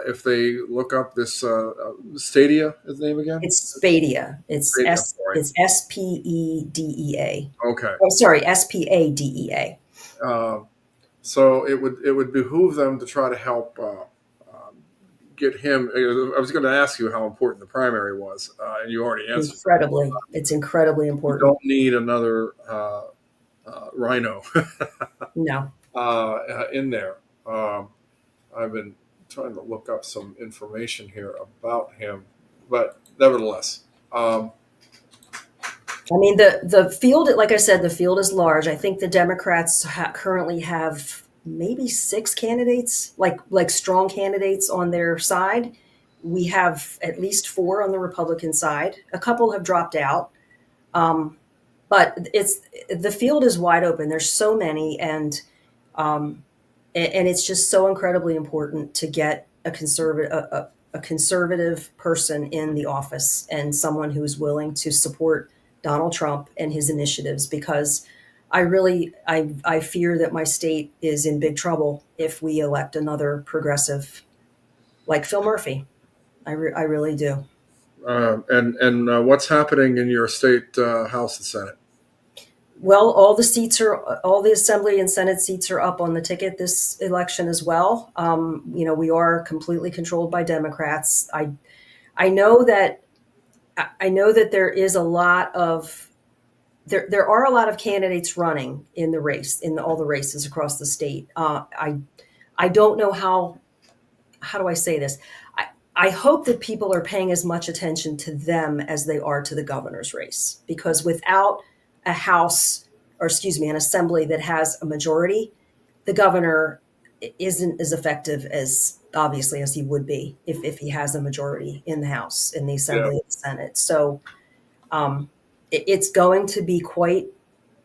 if they look up this Stadia, is the name again? It's Spadea. It's Spadea, it's SPEDEA. Okay. Oh, sorry, SPADEA. So it would behoove them to try to help get him. I was going to ask you how important the primary was, and you already answered. It's incredibly important. You don't need another rhino. No. In there. I've been trying to look up some information here about him, but nevertheless. I mean, the field, like I said, the field is large. I think the Democrats currently have maybe 6 candidates, like strong candidates on their side. We have at least 4 on the Republican side. A couple have dropped out. But the field is wide open. There's so many, and it's just so incredibly important to get a conservative person in the office, and someone who's willing to support Donald Trump and his initiatives, because I fear that my state is in big trouble if we elect another progressive like Phil Murphy. I really do. And what's happening in your state House and Senate? Well, all the Assembly and Senate seats are up on the ticket this election as well. We are completely controlled by Democrats. I know that there is a lot of there are a lot of candidates running in the race, in all the races across the state. I don't know how do I say this? I hope that people are paying as much attention to them as they are to the governor's race, because without a House, or excuse me, an assembly that has a majority, the governor isn't as effective as obviously as he would be if he has a majority in the House, in the Assembly, and the Senate. So it's going to be quite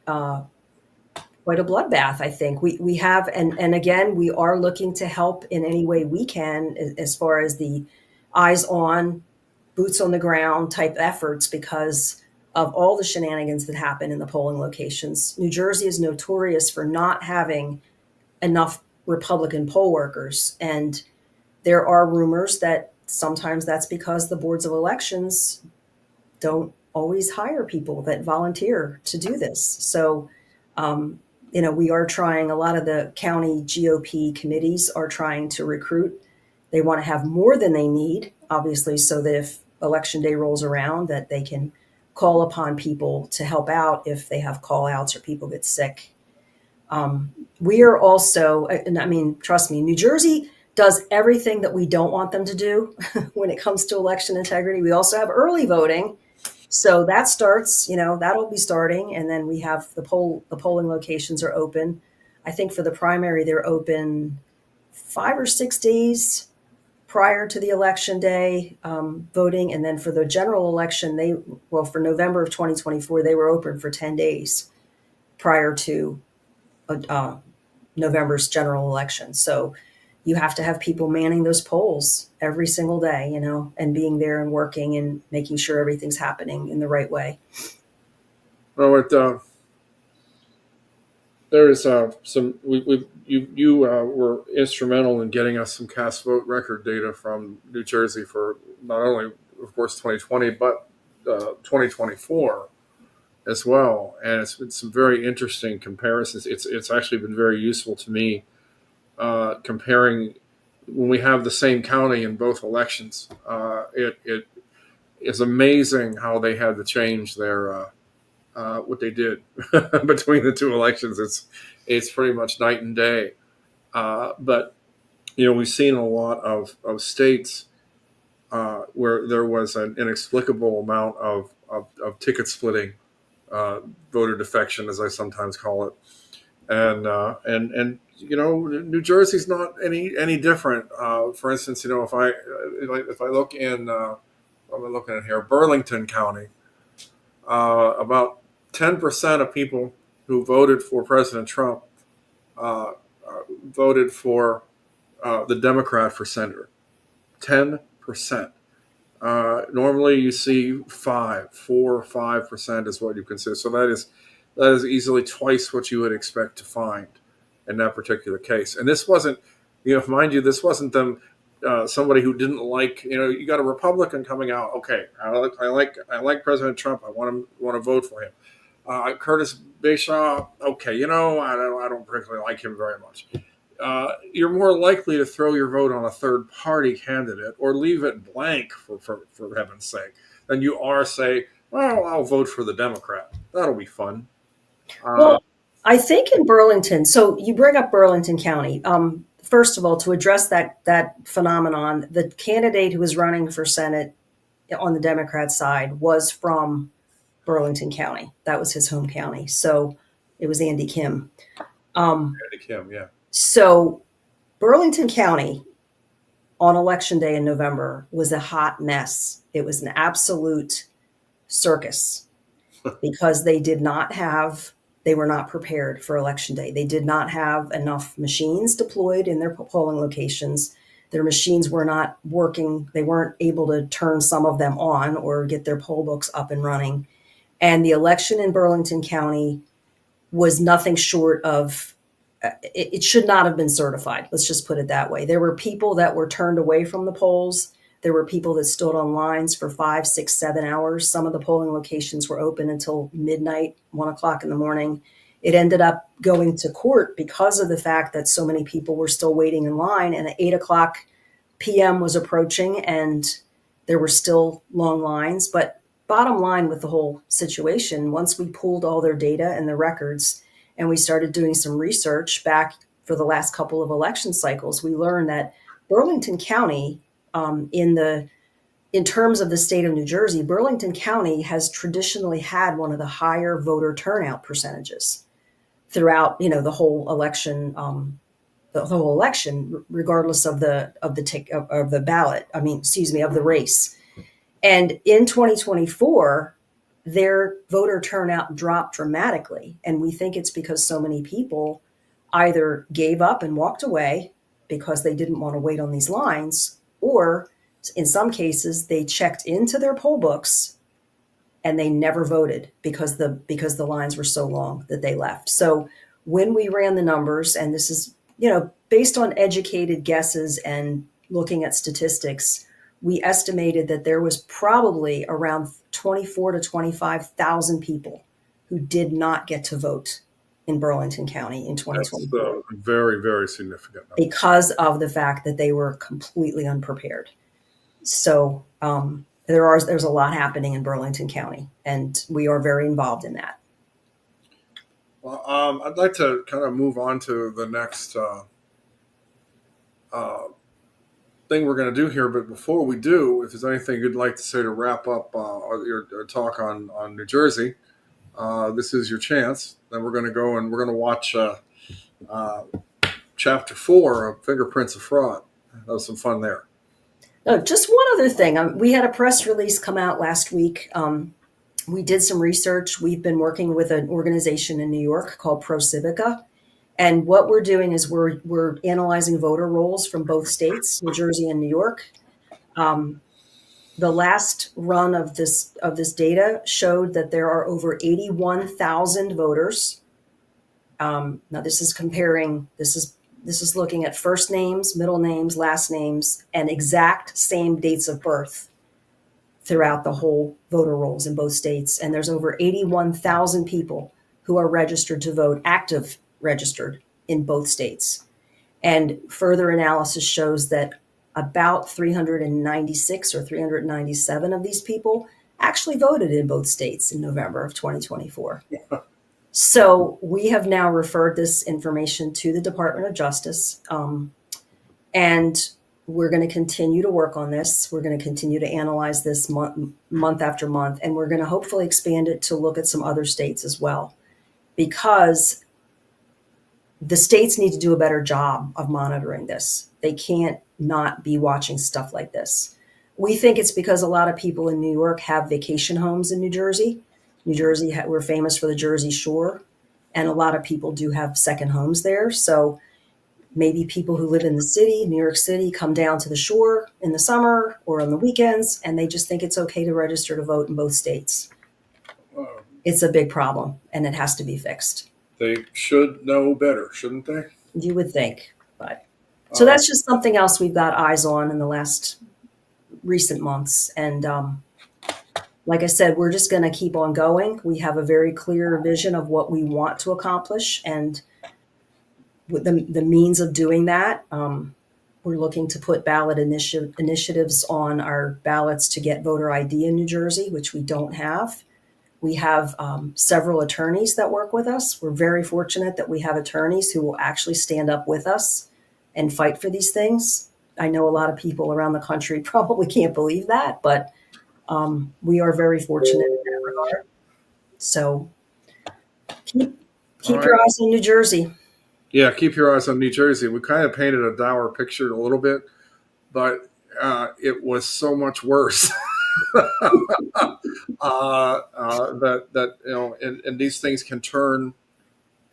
a bloodbath, I think. We have, and again, we are looking to help in any way we can as far as the eyes on, boots on the ground type efforts, because of all the shenanigans that happen in the polling locations. New Jersey is notorious for not having enough Republican poll workers. And there are rumors that sometimes that's because the boards of elections don't always hire people that volunteer to do this. So, we are trying, a lot of the county GOP committees are trying to recruit. They want to have more than they need, obviously, so that if election day rolls around, that they can call upon people to help out if they have call outs or people get sick. We are also, and I mean, trust me, New Jersey does everything that we don't want them to do when it comes to election integrity. We also have early voting. So that starts, that'll be starting. And then we have the polling locations are open. I think for the primary, they're open 5 or 6 days prior to the election day, voting. And then for the general election, for November of 2024, they were open for 10 days prior to November's general election. So you have to have people manning those polls every single day, and being there and working and making sure everything's happening in the right way. Well, there is some. You were instrumental in getting us some cast vote record data from New Jersey for not only, of course, 2020, but 2024 as well. And it's been some very interesting comparisons. It's actually been very useful to me. Comparing when we have the same county in both elections. It is amazing how they had to change their what they did between the two elections. It's pretty much night and day. But we've seen a lot of states where there was an inexplicable amount of ticket splitting, voter defection, as I sometimes call it, and New Jersey's not any different. For instance, if I look in, I'm looking at here, Burlington County, about 10% of people who voted for President Trump voted for the Democrat for senator. 10%. Normally, you see 4 or 5% is what you consider. So that is easily twice what you would expect to find in that particular case. And this wasn't, mind you, this wasn't them, somebody who didn't like, you got a Republican coming out. Okay, I like President Trump. I want to vote for him. Curtis Bayshaw. Okay, I don't particularly like him very much. You're more likely to throw your vote on a third party candidate or leave it blank for heaven's sake than you are say, well, I'll vote for the Democrat. That'll be fun. Well, I think in Burlington, so you bring up Burlington County. First of all, to address that phenomenon, the candidate who was running for Senate on the Democrat side was from Burlington County. That was his home county. So it was Andy Kim. Andy Kim, yeah. So Burlington County on election day in November was a hot mess. It was an absolute circus because they were not prepared for election day. They did not have enough machines deployed in their polling locations. Their machines were not working. They weren't able to turn some of them on or get their poll books up and running. And the election in Burlington County was nothing short of, it should not have been certified. Let's just put it that way. There were people that were turned away from the polls. There were people that stood on lines for 5, 6, 7 hours. Some of the polling locations were open until midnight, 1 o'clock in the morning. It ended up going to court because of the fact that so many people were still waiting in line, and at 8 o'clock p.m. was approaching and there were still long lines. But bottom line with the whole situation, once we pulled all their data and the records and we started doing some research back for the last couple of election cycles, we learned that Burlington County, in terms of the state of New Jersey, Burlington County has traditionally had one of the higher voter turnout percentages throughout, the whole election, regardless of the ballot. Of the race. And in 2024, their voter turnout dropped dramatically, and we think it's because so many people either gave up and walked away because they didn't want to wait on these lines, or in some cases, they checked into their poll books and they never voted because the lines were so long that they left. So when we ran the numbers, and this is, based on educated guesses and looking at statistics, we estimated that there was probably around 24 to 25,000 people who did not get to vote in Burlington County in 2024. That's very, very significant number. Because of the fact that they were completely unprepared. So there's a lot happening in Burlington County, and we are very involved in that. Well, I'd like to kind of move on to the next thing we're going to do here. But before we do, if there's anything you'd like to say to wrap up your talk on New Jersey, this is your chance. Then we're going to go and we're going to watch Chapter 4 of Fingerprints of Fraud. That was some fun there. Just one other thing. We had a press release come out last week. We did some research. We've been working with an organization in New York called ProCivica. And what we're doing is we're analyzing voter rolls from both states, New Jersey and New York. The last run of this data showed that there are over 81,000 voters. Now this is looking at first names, middle names, last names, and exact same dates of birth throughout the whole voter rolls in both states. And there's over 81,000 people who are registered to vote, active registered in both states. And further analysis shows that about 396 or 397 of these people actually voted in both states in November of 2024. So we have now referred this information to the Department of Justice, and we're going to continue to work on this. We're going to continue to analyze this month after month, and we're going to hopefully expand it to look at some other states as well, because the states need to do a better job of monitoring this. They can't not be watching stuff like this. We think it's because a lot of people in New York have vacation homes in New Jersey. New Jersey, we're famous for the Jersey Shore, and a lot of people do have second homes there. So maybe people who live in the city, New York City, come down to the shore in the summer or on the weekends, and they just think it's okay to register to vote in both states. It's a big problem, and it has to be fixed. They should know better, shouldn't they? You would think, but so that's just something else we've got eyes on in the last recent months. And like I said, we're just going to keep on going. We have a very clear vision of what we want to accomplish, and with the means of doing that, we're looking to put ballot initiatives on our ballots to get voter ID in New Jersey, which we don't have. We have several attorneys that work with us. We're very fortunate that we have attorneys who will actually stand up with us and fight for these things. I know a lot of people around the country probably can't believe that, but we are very fortunate in that regard. So keep your eyes on New Jersey. Yeah, keep your eyes on New Jersey. We kind of painted a dour picture a little bit, but it was so much worse. And these things can turn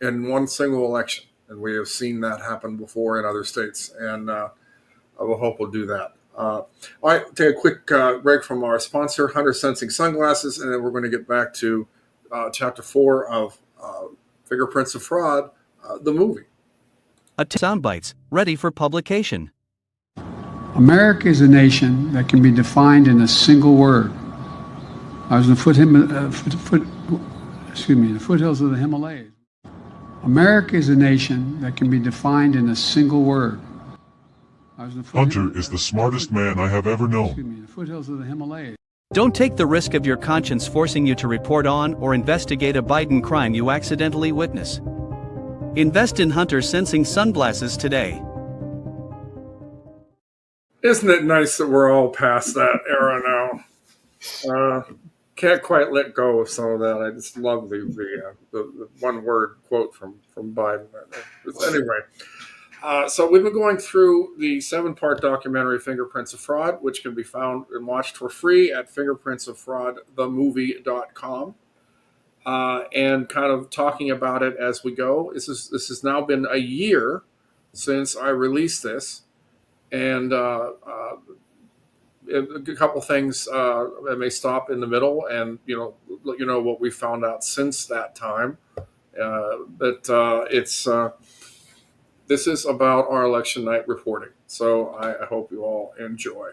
in one single election, and we have seen that happen before in other states, and I will hope we'll do that. All right, take a quick break from our sponsor, Hunter Sensing Sunglasses, and then we're going to get back to Chapter 4 of Fingerprints of Fraud, the movie. Sound bites ready for publication. America is a nation that can be defined in a single word. I was in the foothills of the Himalayas. America is a nation that can be defined in a single word. Hunter is the smartest man I have ever known. The foothills of the Himalayas. Don't take the risk of your conscience forcing you to report on or investigate a Biden crime you accidentally witness. Invest in Hunter Sensing sunglasses today. Isn't it nice that we're all past that era now? Can't quite let go of some of that. I just love the one word quote from Biden. Anyway, so we've been going through the 7-part documentary Fingerprints of Fraud, which can be found and watched for free at fingerprintsoffraudthemovie.com. And kind of talking about it as we go. This has now been a year since I released this, and a couple things I may stop in the middle, and let you know what we found out since that time. This is about our election night reporting, so I hope you all enjoy.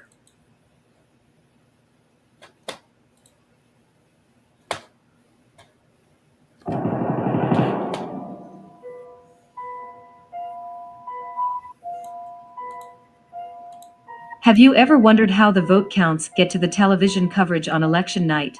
Have you ever wondered how the vote counts get to the television coverage on election night?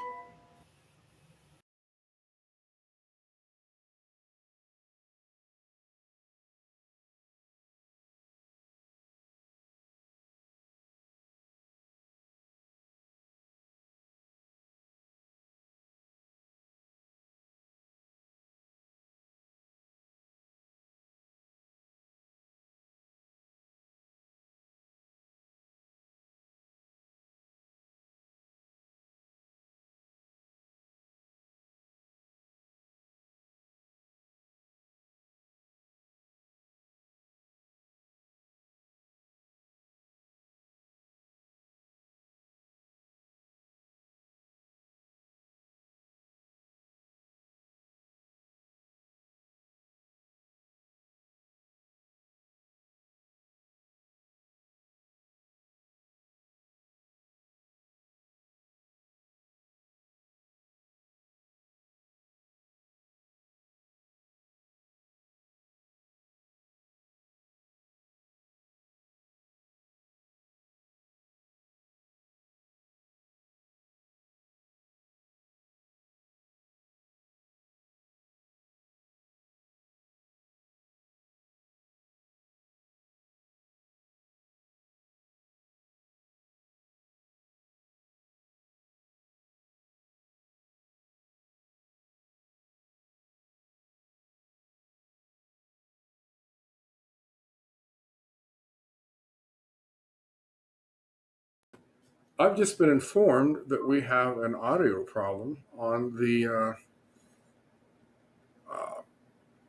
I've just been informed that we have an audio problem on the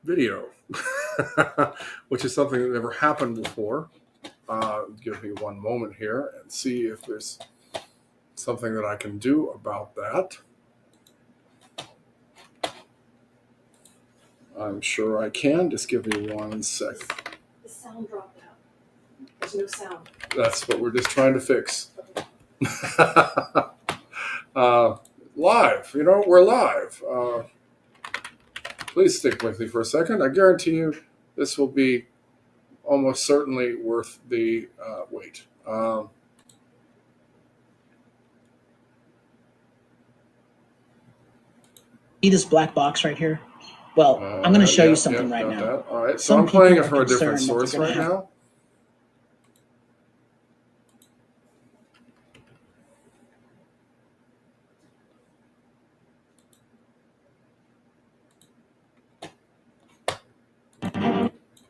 video, which is something that never happened before. Give me one moment here and see if there's something that I can do about that. I'm sure I can. Just give me 1 second. The sound dropped out. There's no sound. That's what we're just trying to fix. Live, we're live. Please stick with me for a second. I guarantee you this will be almost certainly worth the wait. See this black box right here? Well, I'm going to show you something right now. That. All right, so I'm playing it from a different source right now.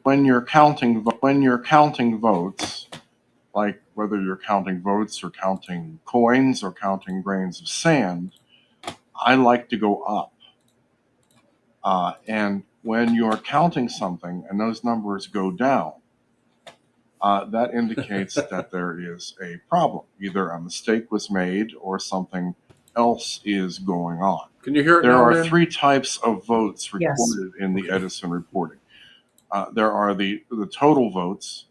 When you're counting votes, like whether you're counting votes or counting coins or counting grains of sand, I like to go up. And when you're counting something and those numbers go down, that indicates that there is a problem. Either a mistake was made or something else is going on. Can you hear it now, Lynn? There are 3 types of votes recorded in the Edison reporting. There are the total votes,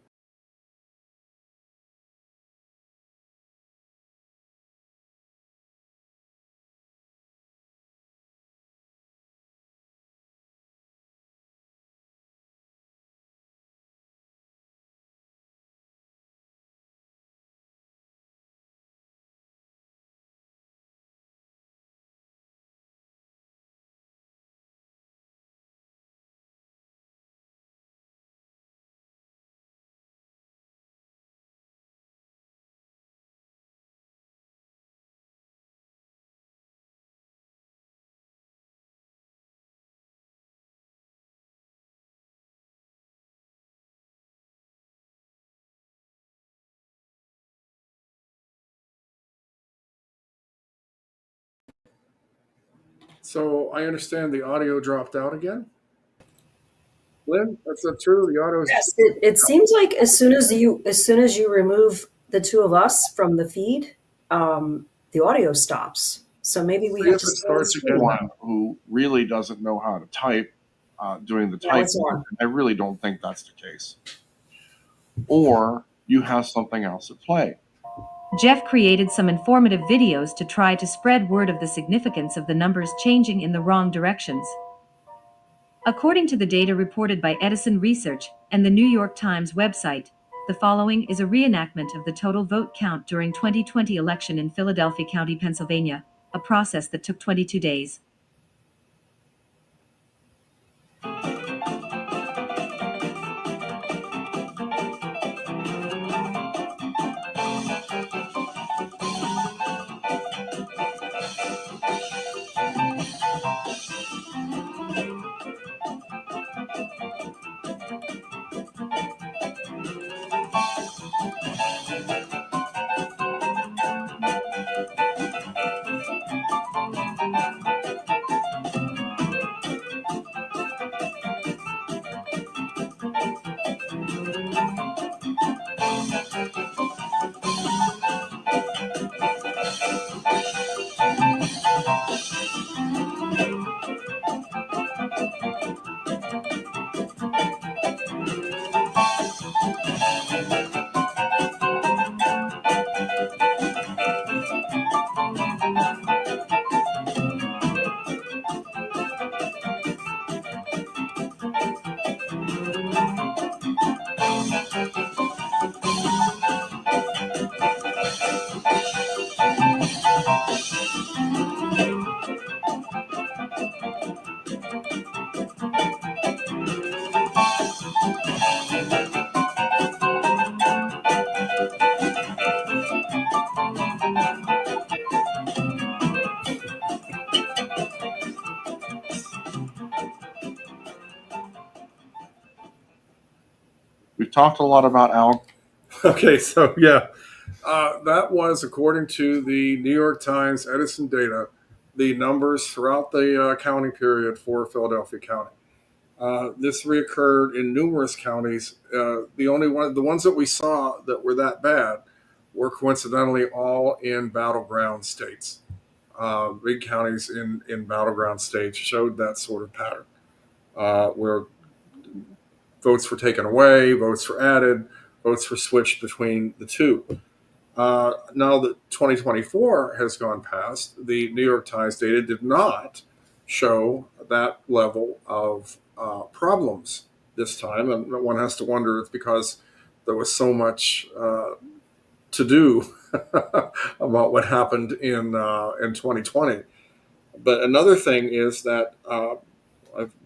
So I understand the audio dropped out again. Lynn, that's not true. The audio is. Yes, it seems like as soon as you remove the two of us from the feed, the audio stops. So maybe we See have if to it start starts again. Someone who really doesn't know how to type doing the Now it's typing. on. I really don't think that's the case. Or you have something else at play. Jeff created some informative videos to try to spread word of the significance of the numbers changing in the wrong directions. According to the data reported by Edison Research and the New York Times website, the following is a reenactment of the total vote count during 2020 election in Philadelphia County, Pennsylvania, a process that took 22 days. We've talked a lot about Al. Okay, so yeah, that was, according to the New York Times Edison data, the numbers throughout the counting period for Philadelphia County. This reoccurred in numerous counties. The ones that we saw that were that bad were coincidentally all in battleground states. Big counties in battleground states showed that sort of pattern, where votes were taken away, votes were added, votes were switched between the two. Now that 2024 has gone past, the New York Times data did not show that level of problems this time. And one has to wonder if because there was so much to do about what happened in 2020. But another thing is that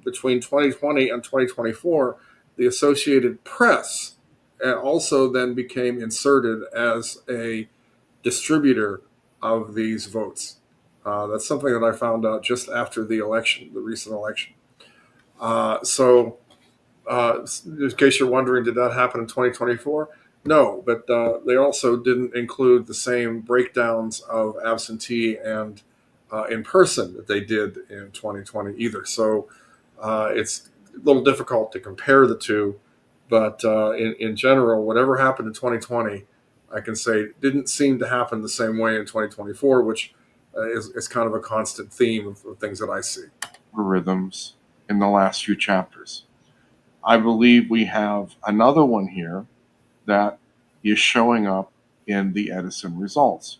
between 2020 and 2024, the Associated Press also then became inserted as a distributor of these votes. That's something that I found out just after the election, the recent election. So in case you're wondering, did that happen in 2024? No, but they also didn't include the same breakdowns of absentee and in person that they did in 2020 either. So it's a little difficult to compare the two, but in general, whatever happened in 2020, I can say didn't seem to happen the same way in 2024, which is kind of a constant theme of things that I see. Algorithms in the last few chapters. I believe we have another one here that is showing up in the Edison results.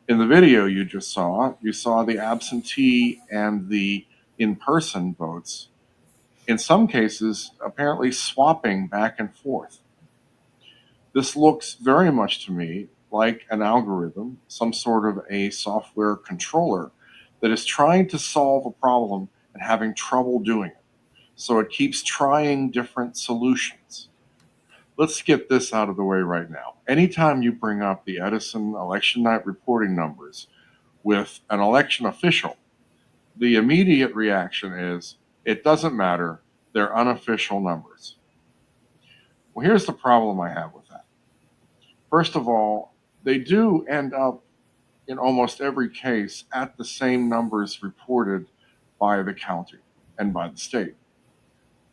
In the video you just saw, you saw the absentee and the in-person votes, in some cases, apparently swapping back and forth. This looks very much to me like an algorithm, some sort of a software controller that is trying to solve a problem and having trouble doing it. So it keeps trying different solutions. Let's get this out of the way right now. Anytime you bring up the Edison election night reporting numbers with an election official, the immediate reaction is, it doesn't matter, they're unofficial numbers. Well, here's the problem I have with that. First of all, they do end up in almost every case at the same numbers reported by the county and by the state.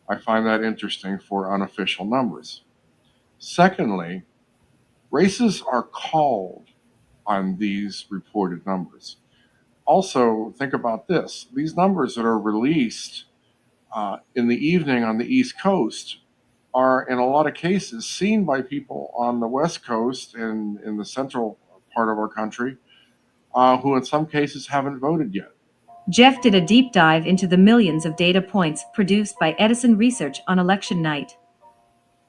I find that interesting for unofficial numbers. Secondly, races are called on these reported numbers. Also, think about this. These numbers that are released in the evening on the East Coast are, in a lot of cases, seen by people on the West Coast and in the central part of our country who in some cases haven't voted yet. Jeff did a deep dive into the millions of data points produced by Edison Research on election night.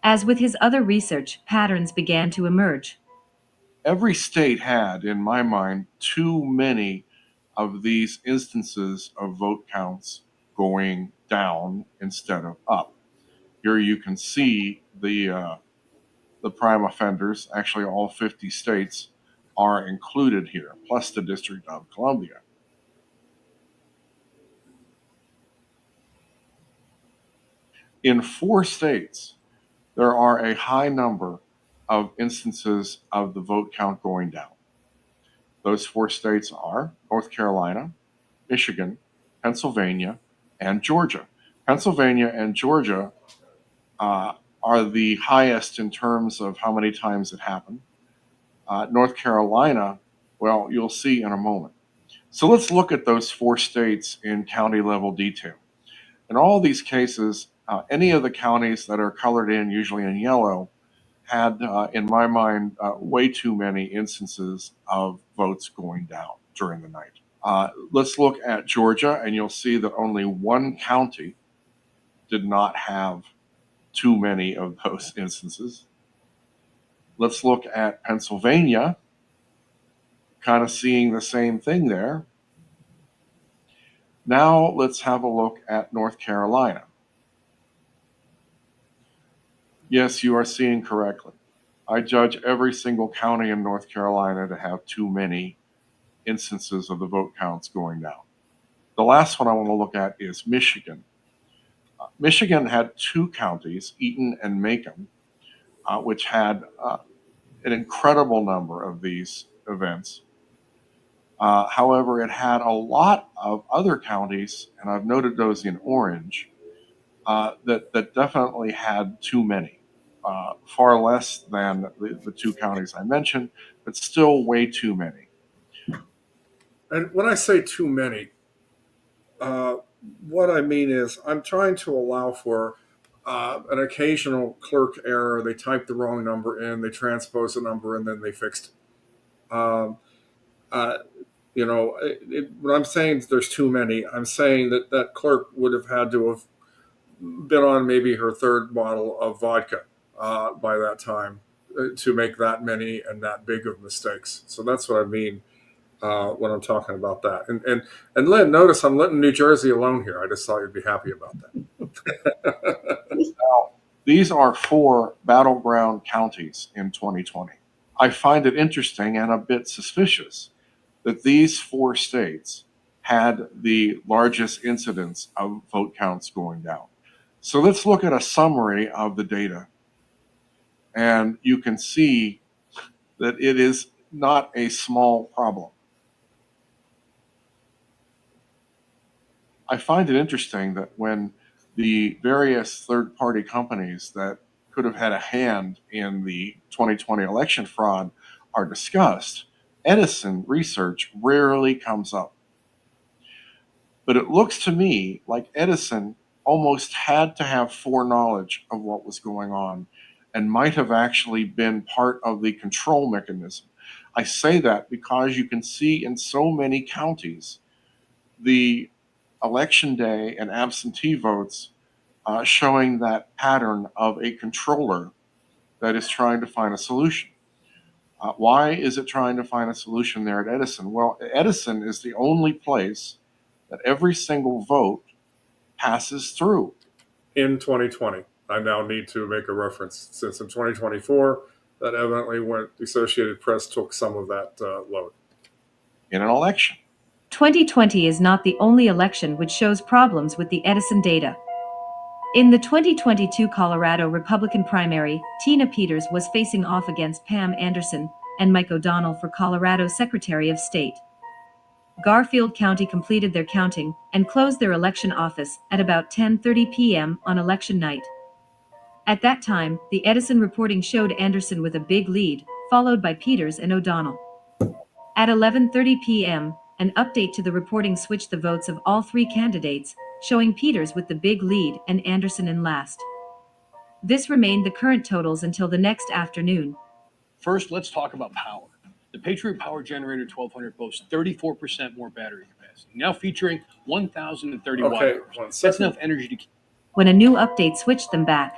As with his other research, patterns began to emerge. Every state had, in my mind, too many of these instances of vote counts going down instead of up. Here you can see the prime offenders. Actually, all 50 states are included here, plus the District of Columbia. In 4 states, there are a high number of instances of the vote count going down. Those 4 states are North Carolina, Michigan, Pennsylvania, and Georgia. Pennsylvania and Georgia are the highest in terms of how many times it happened. North Carolina, well, you'll see in a moment. So let's look at those 4 states in county level detail. In all these cases, any of the counties that are colored in, usually in yellow, had, in my mind, way too many instances of votes going down during the night. Let's look at Georgia, and you'll see that only 1 county did not have too many of those instances. Let's look at Pennsylvania, kind of seeing the same thing there. Now let's have a look at North Carolina. Yes, you are seeing correctly. I judge every single county in North Carolina to have too many instances of the vote counts going down. The last one I want to look at is Michigan. Michigan had 2 counties, Eaton and Macomb, which had an incredible number of these events. However, it had a lot of other counties, and I've noted those in orange, that definitely had too many. Far less than the 2 counties I mentioned, but still way too many. And when I say too many, what I mean is I'm trying to allow for an occasional clerk error. They typed the wrong number in, they transposed the number, and then they fixed it. When I'm saying there's too many, I'm saying that that clerk would have had to have been on maybe her 3rd bottle of vodka by that time to make that many and that big of mistakes. So that's what I mean when I'm talking about that. And Lynn, notice I'm letting New Jersey alone here. I just thought you'd be happy about that. Now, these are 4 battleground counties in 2020. I find it interesting and a bit suspicious that these 4 states had the largest incidence of vote counts going down. So let's look at a summary of the data. And you can see that it is not a small problem. I find it interesting that when the various third-party companies that could have had a hand in the 2020 election fraud are discussed, Edison research rarely comes up. But it looks to me like Edison almost had to have foreknowledge of what was going on and might have actually been part of the control mechanism. I say that because you can see in so many counties the election day and absentee votes showing that pattern of a controller that is trying to find a solution. Why is it trying to find a solution there at Edison? Well, Edison is the only place that every single vote passes through. In 2020, I now need to make a reference, since in 2024, that evidently the Associated Press took some of that load. In an election. 2020 is not the only election which shows problems with the Edison data. In the 2022 Colorado Republican primary, Tina Peters was facing off against Pam Anderson, and Mike O'Donnell for Colorado Secretary of State. Garfield County completed their counting and closed their election office at about 10:30 p.m. on election night. At that time, the Edison reporting showed Anderson with a big lead, followed by Peters and O'Donnell. At 11:30 p.m., an update to the reporting switched the votes of all three candidates, showing Peters with the big lead and Anderson in last. This remained the current totals until the next afternoon. First, let's talk about power. The Patriot Power Generator 1200 boasts 34% more battery capacity, now featuring 1,030 watt hours. That's enough energy to keep. When a new update switched them back.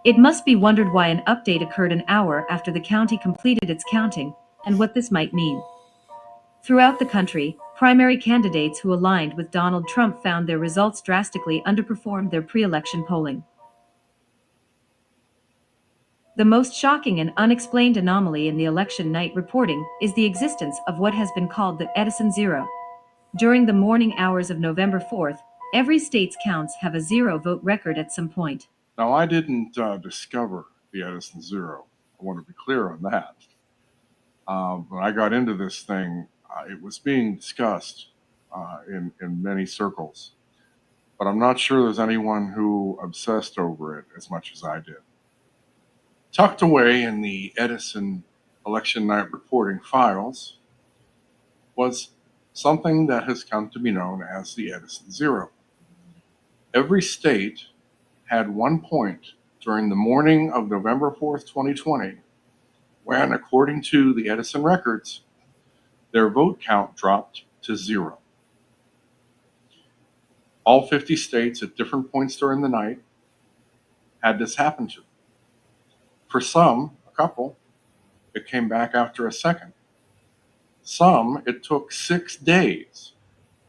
It must be wondered why an update occurred an hour after the county completed its counting, and what this might mean. Throughout the country, primary candidates who aligned with Donald Trump found their results drastically underperformed their pre-election polling. The most shocking and unexplained anomaly in the election night reporting is the existence of what has been called the Edison Zero. During the morning hours of November 4th, every state's counts have a zero vote record at some point. Now, I didn't discover the Edison Zero. I want to be clear on that. When I got into this thing, it was being discussed in many circles, but I'm not sure there's anyone who obsessed over it as much as I did. Tucked away in the Edison election night reporting files was something that has come to be known as the Edison Zero. Every state had one point during the morning of November 4th, 2020, when, according to the Edison records, their vote count dropped to zero. All 50 states at different points during the night had this happen to them. For some, a couple, it came back after a second. Some, it took 6 days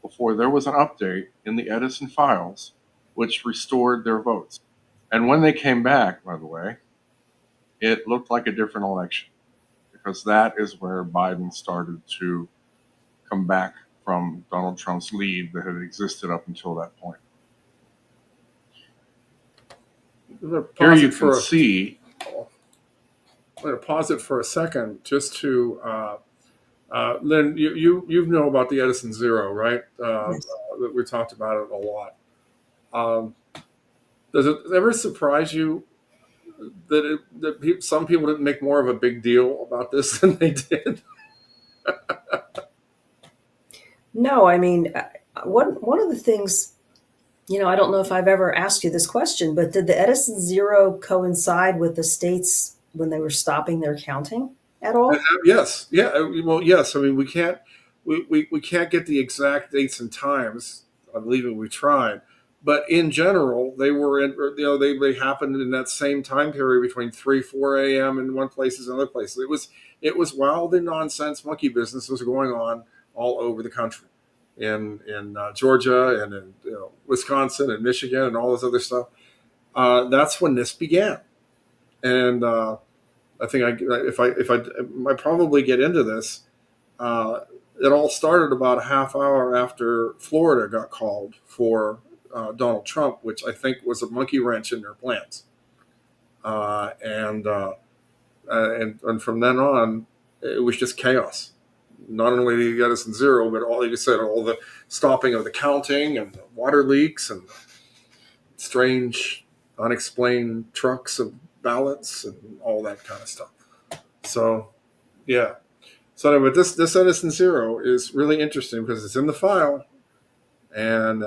before there was an update in the Edison files which restored their votes. And when they came back, by the way, it looked like a different election, because that is where Biden started to come back from Donald Trump's lead that had existed up until that point. Here you can see. I'm going to pause it for a second just to, Lynn, you know about the Edison Zero, right? Yes. We talked about it a lot. Does it ever surprise you that some people didn't make more of a big deal about this than they did? No, I mean, one of the things, I don't know if I've ever asked you this question, but did the Edison Zero coincide with the states when they were stopping their counting at all? Yes. Yeah. Well, yes. I mean, we can't get the exact dates and times. I believe we tried, but in general, they were in. They happened in that same time period between 4 a.m. in one places and other places. It was wild and nonsense monkey business was going on all over the country, in Georgia and in Wisconsin and Michigan and all this other stuff. That's when this began. And I think if I probably get into this, it all started about a half hour after Florida got called for Donald Trump, which I think was a monkey wrench in their plans. And from then on, it was just chaos. Not only the Edison Zero, but all the stopping of the counting and the water leaks and strange, unexplained trucks of ballots and all that kind of stuff. So, yeah. So anyway, this Edison Zero is really interesting because it's in the file, and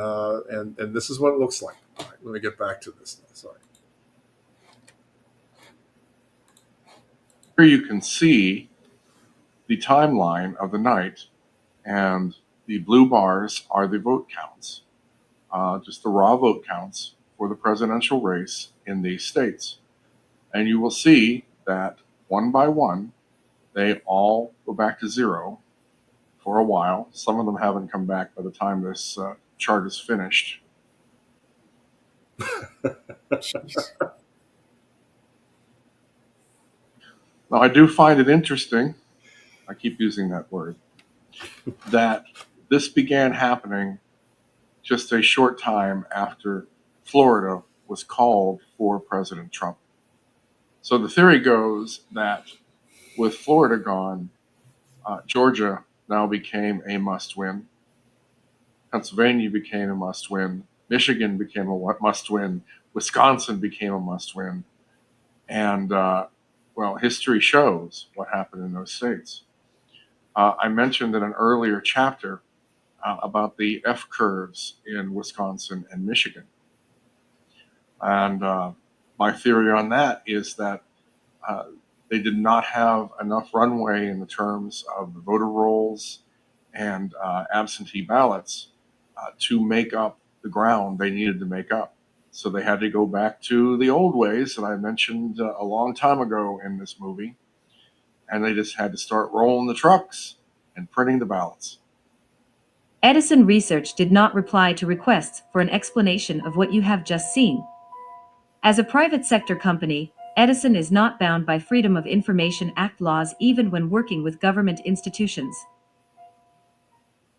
this is what it looks like. All right, let me get back to this now. Sorry. Here you can see the timeline of the night, and the blue bars are the vote counts, just the raw vote counts for the presidential race in these states. And you will see that one by one, they all go back to zero for a while. Some of them haven't come back by the time this chart is finished. Now, I do find it interesting, I keep using that word, that this began happening just a short time after Florida was called for President Trump. So the theory goes that with Florida gone, Georgia now became a must-win. Pennsylvania became a must-win. Michigan became a must-win. Wisconsin became a must-win. And, well, history shows what happened in those states. I mentioned in an earlier chapter about the F curves in Wisconsin and Michigan. And my theory on that is that they did not have enough runway in the terms of the voter rolls and absentee ballots to make up the ground they needed to make up. So they had to go back to the old ways that I mentioned a long time ago in this movie. And they just had to start rolling the trucks and printing the ballots. Edison Research did not reply to requests for an explanation of what you have just seen. As a private sector company, Edison is not bound by Freedom of Information Act laws even when working with government institutions.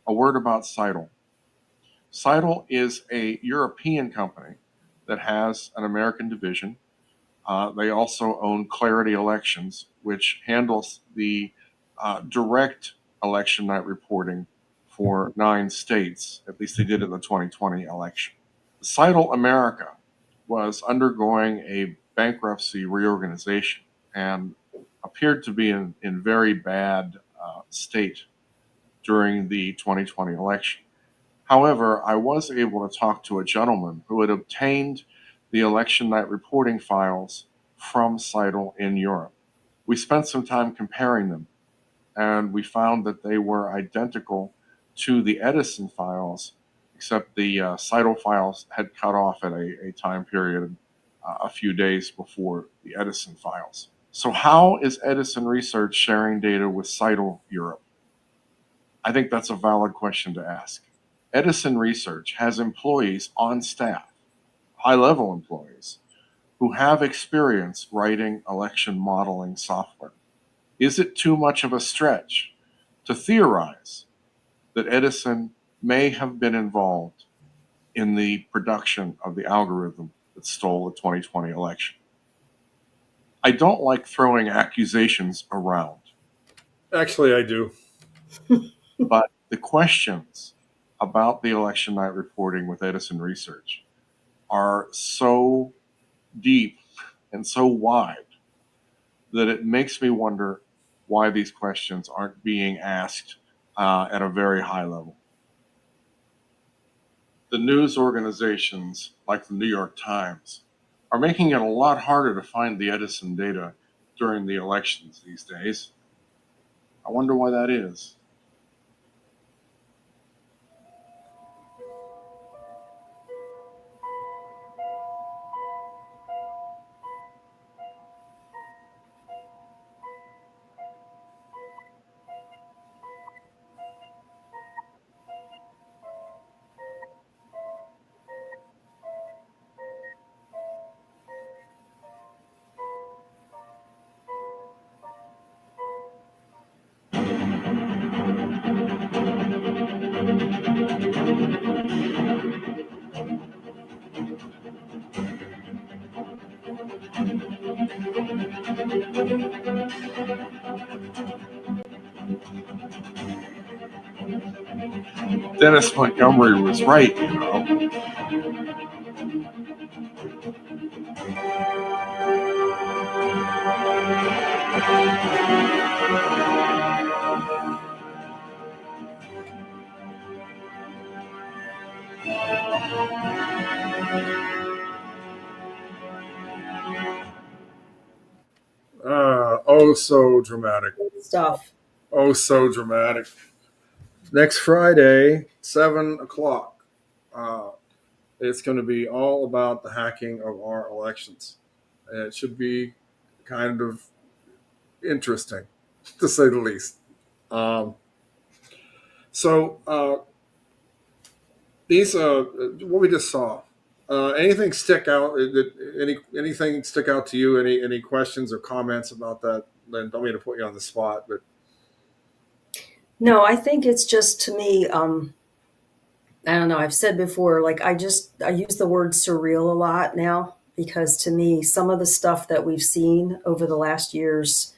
A word about Cidle. Cidle is a European company that has an American division. They also own Clarity Elections, which handles the direct election night reporting for 9 states. At least they did in the 2020 election. Cidle America was undergoing a bankruptcy reorganization and appeared to be in very bad state during the 2020 election. However, I was able to talk to a gentleman who had obtained the election night reporting files from Cidle in Europe. We spent some time comparing them, and we found that they were identical to the Edison files, except the Cidle files had cut off at a time period a few days before the Edison files. So how is Edison Research sharing data with Cidle Europe? I think that's a valid question to ask. Edison Research has employees on staff, high-level employees, who have experience writing election modeling software. Is it too much of a stretch to theorize that Edison may have been involved in the production of the algorithm that stole the 2020 election? I don't like throwing accusations around. Actually, I do. But the questions about the election night reporting with Edison Research are so deep and so wide that it makes me wonder why these questions aren't being asked at a very high level. The news organizations like the New York Times are making it a lot harder to find the Edison data during the elections these days. I wonder why that is. Dennis Montgomery was right, you know. Oh, so dramatic. Stuff. Oh, so dramatic. Next Friday, 7 o'clock. It's going to be all about the hacking of our elections. And it should be kind of interesting, to say the least. These, what we just saw, anything stick out? Anything stick out to you? Any questions or comments about that? Lynn, don't mean to put you on the spot, but No, I think it's just, to me, I don't know. I've said before, like, I use the word surreal a lot now, because to me, some of the stuff that we've seen over the last years,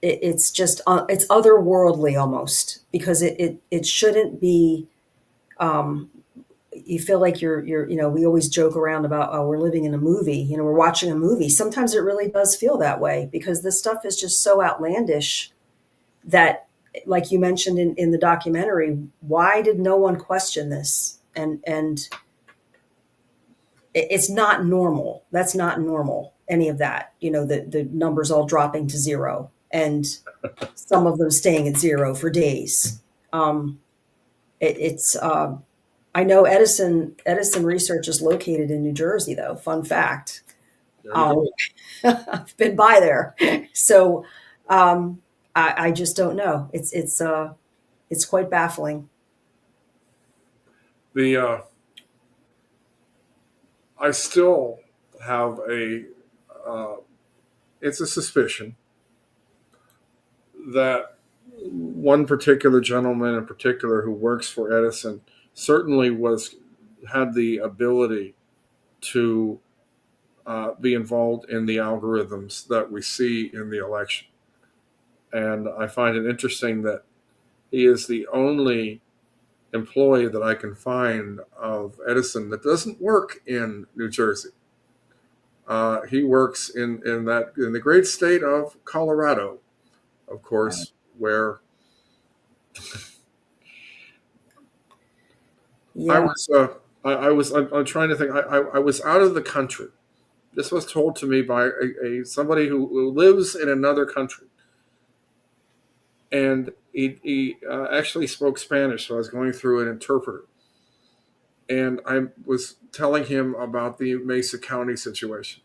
It's just it's otherworldly almost, because it shouldn't be. You feel like you're we always joke around about, oh, we're living in a movie, we're watching a movie. Sometimes it really does feel that way, because this stuff is just so outlandish that, like you mentioned in the documentary, why did no one question this? And it's not normal. That's not normal, any of that, the numbers all dropping to zero, and some of them staying at zero for days. It's I know Edison Research is located in New Jersey, though. Fun fact. I've been by there, so I just don't know. It's quite baffling. I still have it's a suspicion that one particular gentleman in particular who works for Edison certainly had the ability to be involved in the algorithms that we see in the election. And I find it interesting that he is the only employee that I can find of Edison that doesn't work in New Jersey. He works in the great state of Colorado, of course, where Yeah. I'm trying to think. I was out of the country. This was told to me by somebody who lives in another country, and he actually spoke Spanish, so I was going through an interpreter, and I was telling him about the Mesa County situation,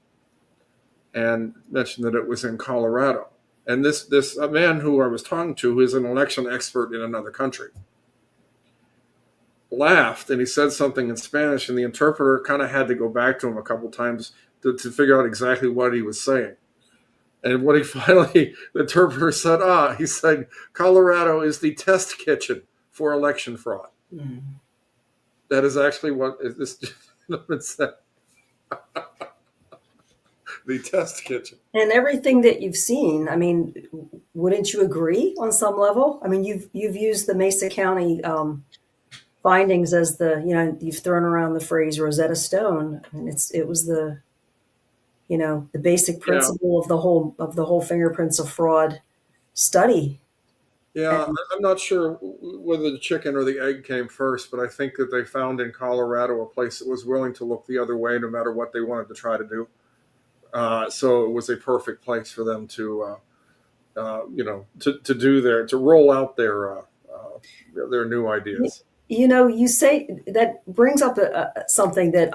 and mentioned that it was in Colorado. And this man who I was talking to, who is an election expert in another country, laughed, and he said something in Spanish, and the interpreter kind of had to go back to him a couple times to figure out exactly what he was saying. And what the interpreter said, he said, Colorado is the test kitchen for election fraud. Mm. That is actually what this gentleman said. The test kitchen. And everything that you've seen, I mean, wouldn't you agree on some level? I mean, you've used the Mesa County findings as you've thrown around the phrase Rosetta Stone, and it was the basic principle of the whole fingerprints of fraud study. Yeah, I'm not sure whether the chicken or the egg came first, but I think that they found in Colorado a place that was willing to look the other way no matter what they wanted to try to do. So it was a perfect place for them to roll out their new ideas. You say that brings up something that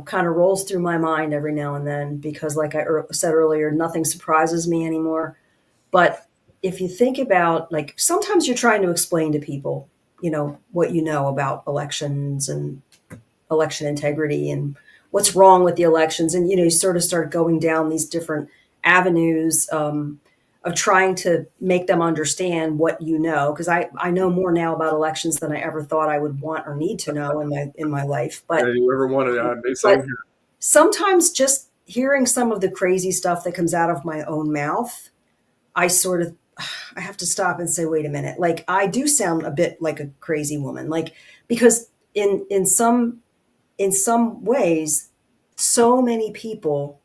kind of rolls through my mind every now and then, because like I said earlier, nothing surprises me anymore. But if you think about, like, sometimes you're trying to explain to people, what you know about elections and election integrity and what's wrong with the elections. And, you sort of start going down these different avenues of trying to make them understand what you know. Because I know more now about elections than I ever thought I would want or need to know in my life. But you ever wanted to sometimes just hearing some of the crazy stuff that comes out of my own mouth, I have to stop and say, wait a minute. Like, I do sound a bit like a crazy woman, like, because in some ways, so many people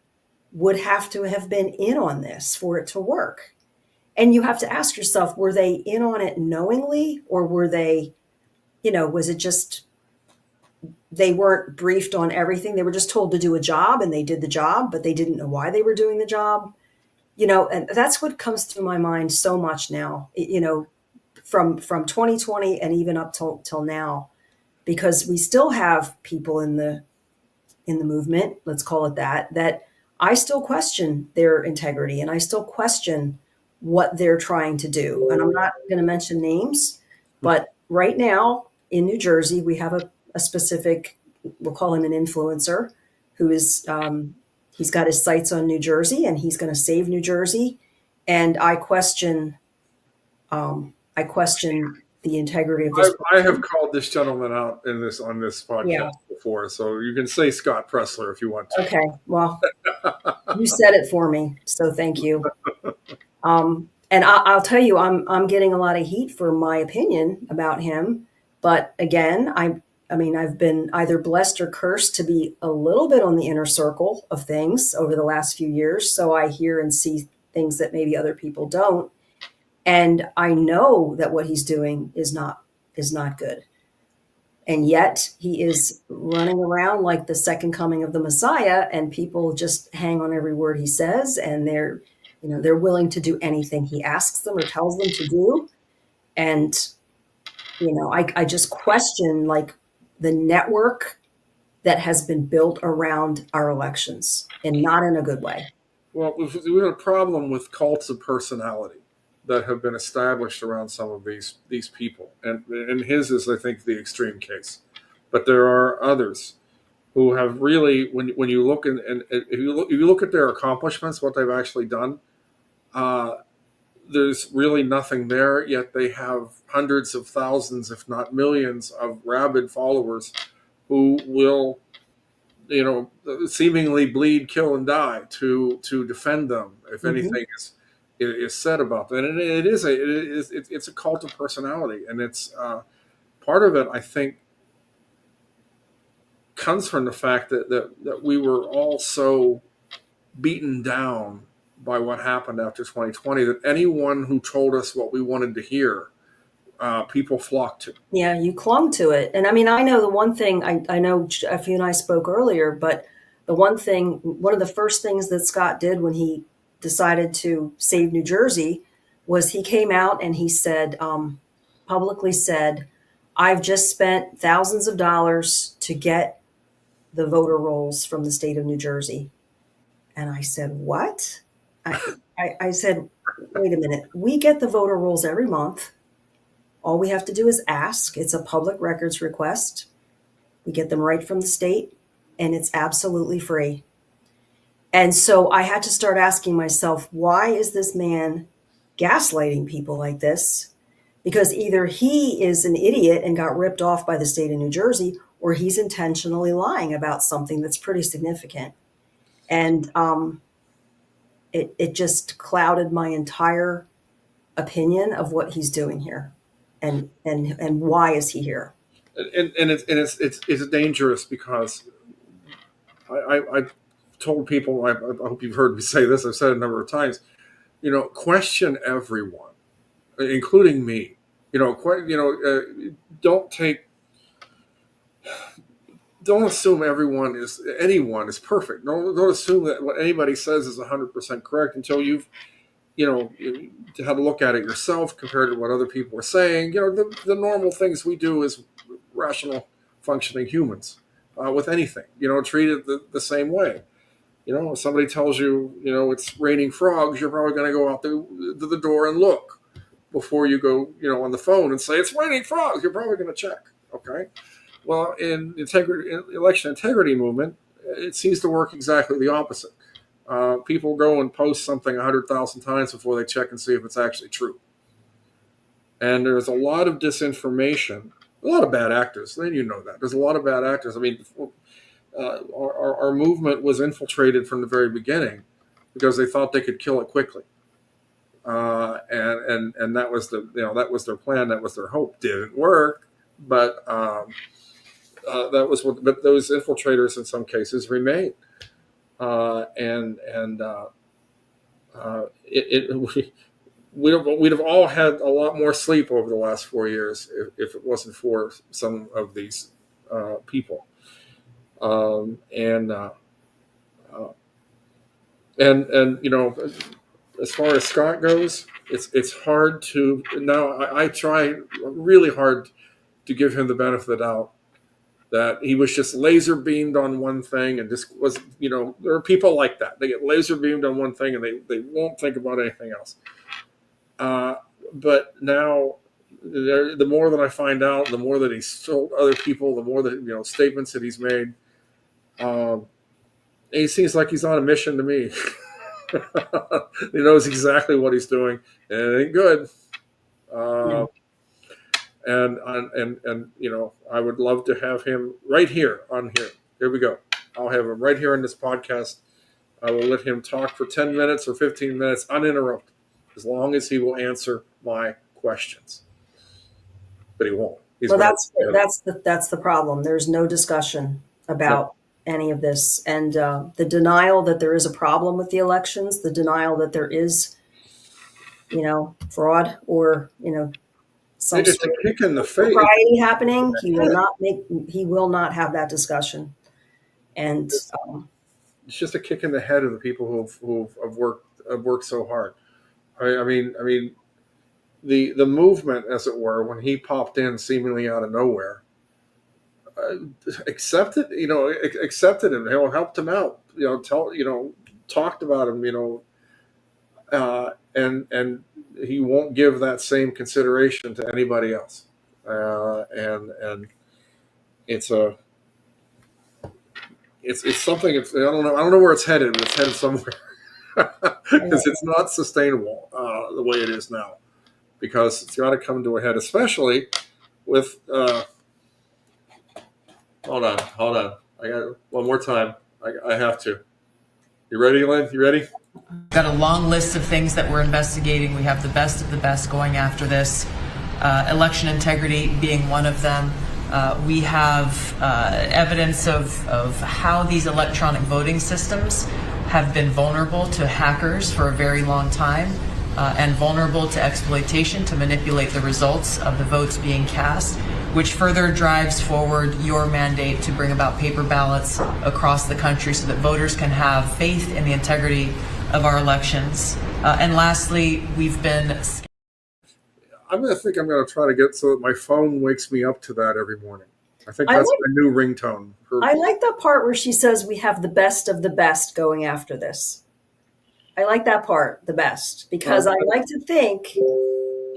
would have to have been in on this for it to work. And you have to ask yourself, were they in on it knowingly, or were they, was it just, they weren't briefed on everything? They were just told to do a job, and they did the job, but they didn't know why they were doing the job. And that's what comes through my mind so much now, from 2020 and even up till now, because we still have people in the movement, let's call it that I still question their integrity, and I still question what they're trying to do. And I'm not going to mention names, but right now in New Jersey, we have a specific, we'll call him an influencer, who is, he's got his sights on New Jersey, and he's going to save New Jersey. And I question the integrity of this. I have called this gentleman out on this podcast before, so you can say Scott Presler if you want to. Okay, well, you said it for me, so thank you. And I'll tell you, I'm getting a lot of heat for my opinion about him. But again, I mean, I've been either blessed or cursed to be a little bit on the inner circle of things over the last few years. So I hear and see things that maybe other people don't. And I know that what he's doing is not good. And yet he is running around like the second coming of the Messiah, and people just hang on every word he says, and they're willing to do anything he asks them or tells them to do. And, I just question like the network that has been built around our elections, and not in a good way. Well, we've had a problem with cults of personality that have been established around some of these people, and his is, I think, the extreme case. But there are others who have really, when you look and if you look at their accomplishments, what they've actually done, there's really nothing there. Yet they have hundreds of thousands, if not millions, of rabid followers who will, seemingly bleed, kill, and die to defend them if anything is said about them. And it's a cult of personality, and it's part of it, I think, comes from the fact that we were all so beaten down by what happened after 2020 that anyone who told us what we wanted to hear, people flocked to. Yeah, you clung to it. And I mean, I know the one thing, I know Jeff, you and I spoke earlier, but one of the first things that Scott did when he decided to save New Jersey was he came out and he said, publicly said, I've just spent thousands of dollars to get the voter rolls from the state of New Jersey. And I said, what? I said, wait a minute. We get the voter rolls every month. All we have to do is ask. It's a public records request. We get them right from the state, and it's absolutely free. And so I had to start asking myself, why is this man gaslighting people like this? Because either he is an idiot and got ripped off by the state of New Jersey, or he's intentionally lying about something that's pretty significant. And it just clouded my entire opinion of what he's doing here, and why is he here? And it's dangerous because I've told people, I hope you've heard me say this, I've said it a number of times, question everyone, including me. Don't assume anyone is perfect. Don't assume that what anybody says is 100% correct until you've, had to look at it yourself compared to what other people are saying. The normal things we do as rational, functioning humans with anything. Treat it the same way. If somebody tells you, it's raining frogs, you're probably going to go out to the door and look before you go, on the phone and say it's raining frogs. You're probably going to check. Okay. Well, in election integrity movement, it seems to work exactly the opposite. People go and post something 100,000 times before they check and see if it's actually true. And there's a lot of disinformation, a lot of bad actors. Then that. There's a lot of bad actors. I mean, our movement was infiltrated from the very beginning because they thought they could kill it quickly. And that was that was their plan. That was their hope. Didn't work, but that was what. But those infiltrators in some cases remain, we'd have all had a lot more sleep over the last 4 years if it wasn't for some of these people, as far as Scott goes, it's hard to now. I try really hard to give him the benefit of the doubt that he was just laser beamed on one thing and just was, there are people like that. They get laser beamed on one thing and they won't think about anything else. But now, the more that I find out, the more that he's told other people, the more that, statements that he's made, he seems like he's on a mission to me. He knows exactly what he's doing, and it ain't good. And I would love to have him right here on here. Here we go. I'll have him right here in this podcast. I will let him talk for 10 minutes or 15 minutes uninterrupted. as long as he will answer my questions. But he won't. Well, that's the problem. There's no discussion about any of this, and the denial that there is a problem with the elections, the denial that there is, fraud or some It's sort a kick in the of face. propriety happening. He will not have that discussion, and it's just a kick in the head of the people who have worked so hard. I mean, the movement, as it were, when he popped in seemingly out of nowhere, accepted him, helped him out, talked about him, and he won't give that same consideration to anybody else, and it's something. I don't know where it's headed, but it's headed somewhere because it's not sustainable the way it is now. Because it's got to come to a head, especially with. Hold on. I got one more time. I have to. You ready, Lynn? You ready? Got a long list of things that we're investigating. We have the best of the best going after this. Election integrity being one of them. We have evidence of how these electronic voting systems have been vulnerable to hackers for a very long time. And vulnerable to exploitation to manipulate the results of the votes being cast, which further drives forward your mandate to bring about paper ballots across the country so that voters can have faith in the integrity of our elections. And lastly, we've been... I'm going to try to get so that my phone wakes me up to that every morning. I think that's my new ringtone. I like the part where she says we have the best of the best going after this. I like that part the best because I like to think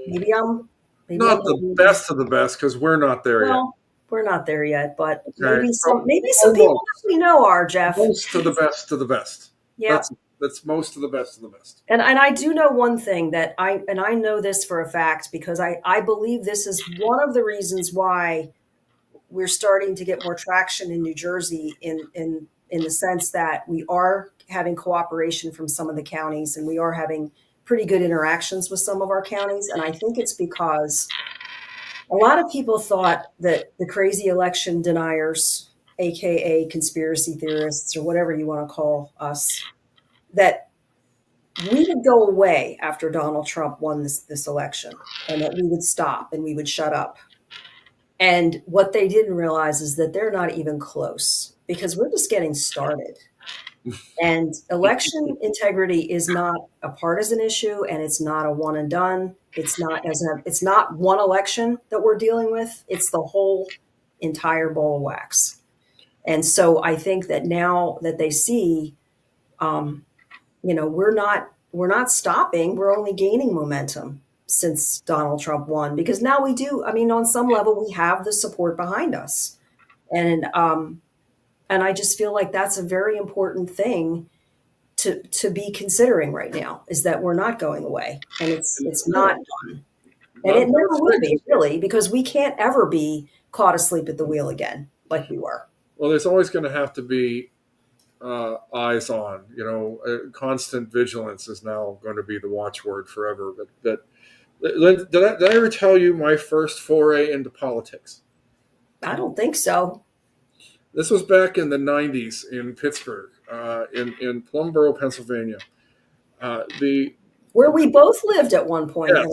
maybe I'm not the best of the best because we're not there yet. We're not there yet, but okay. maybe some people that we know are, Jeff. Most of the best of the best. Yeah, that's most of the best of the best. And I do know one thing that I know this for a fact because I believe this is one of the reasons why we're starting to get more traction in New Jersey in the sense that we are having cooperation from some of the counties and we are having pretty good interactions with some of our counties. And I think it's because a lot of people thought that the crazy election deniers, AKA conspiracy theorists or whatever you want to call us, that we would go away after Donald Trump won this election and that we would stop and we would shut up. And what they didn't realize is that they're not even close because we're just getting started. And election integrity is not a partisan issue, and it's not a one and done. It's not one election that we're dealing with. It's the whole entire ball of wax. And so I think that now that they see, we're not stopping. We're only gaining momentum since Donald Trump won because now we do. I mean, on some level, we have the support behind us, and I just feel like that's a very important thing to be considering right now is that we're not going away and it's not done. And it never will be really because we can't ever be caught asleep at the wheel again like we were. Well, there's always going to have to be eyes on, constant vigilance is now going to be the watchword forever. But did I ever tell you my first foray into politics? I don't think so. This was back in the 90s in Pittsburgh, in Plumboro, Pennsylvania. Where we both lived at one point. Yes,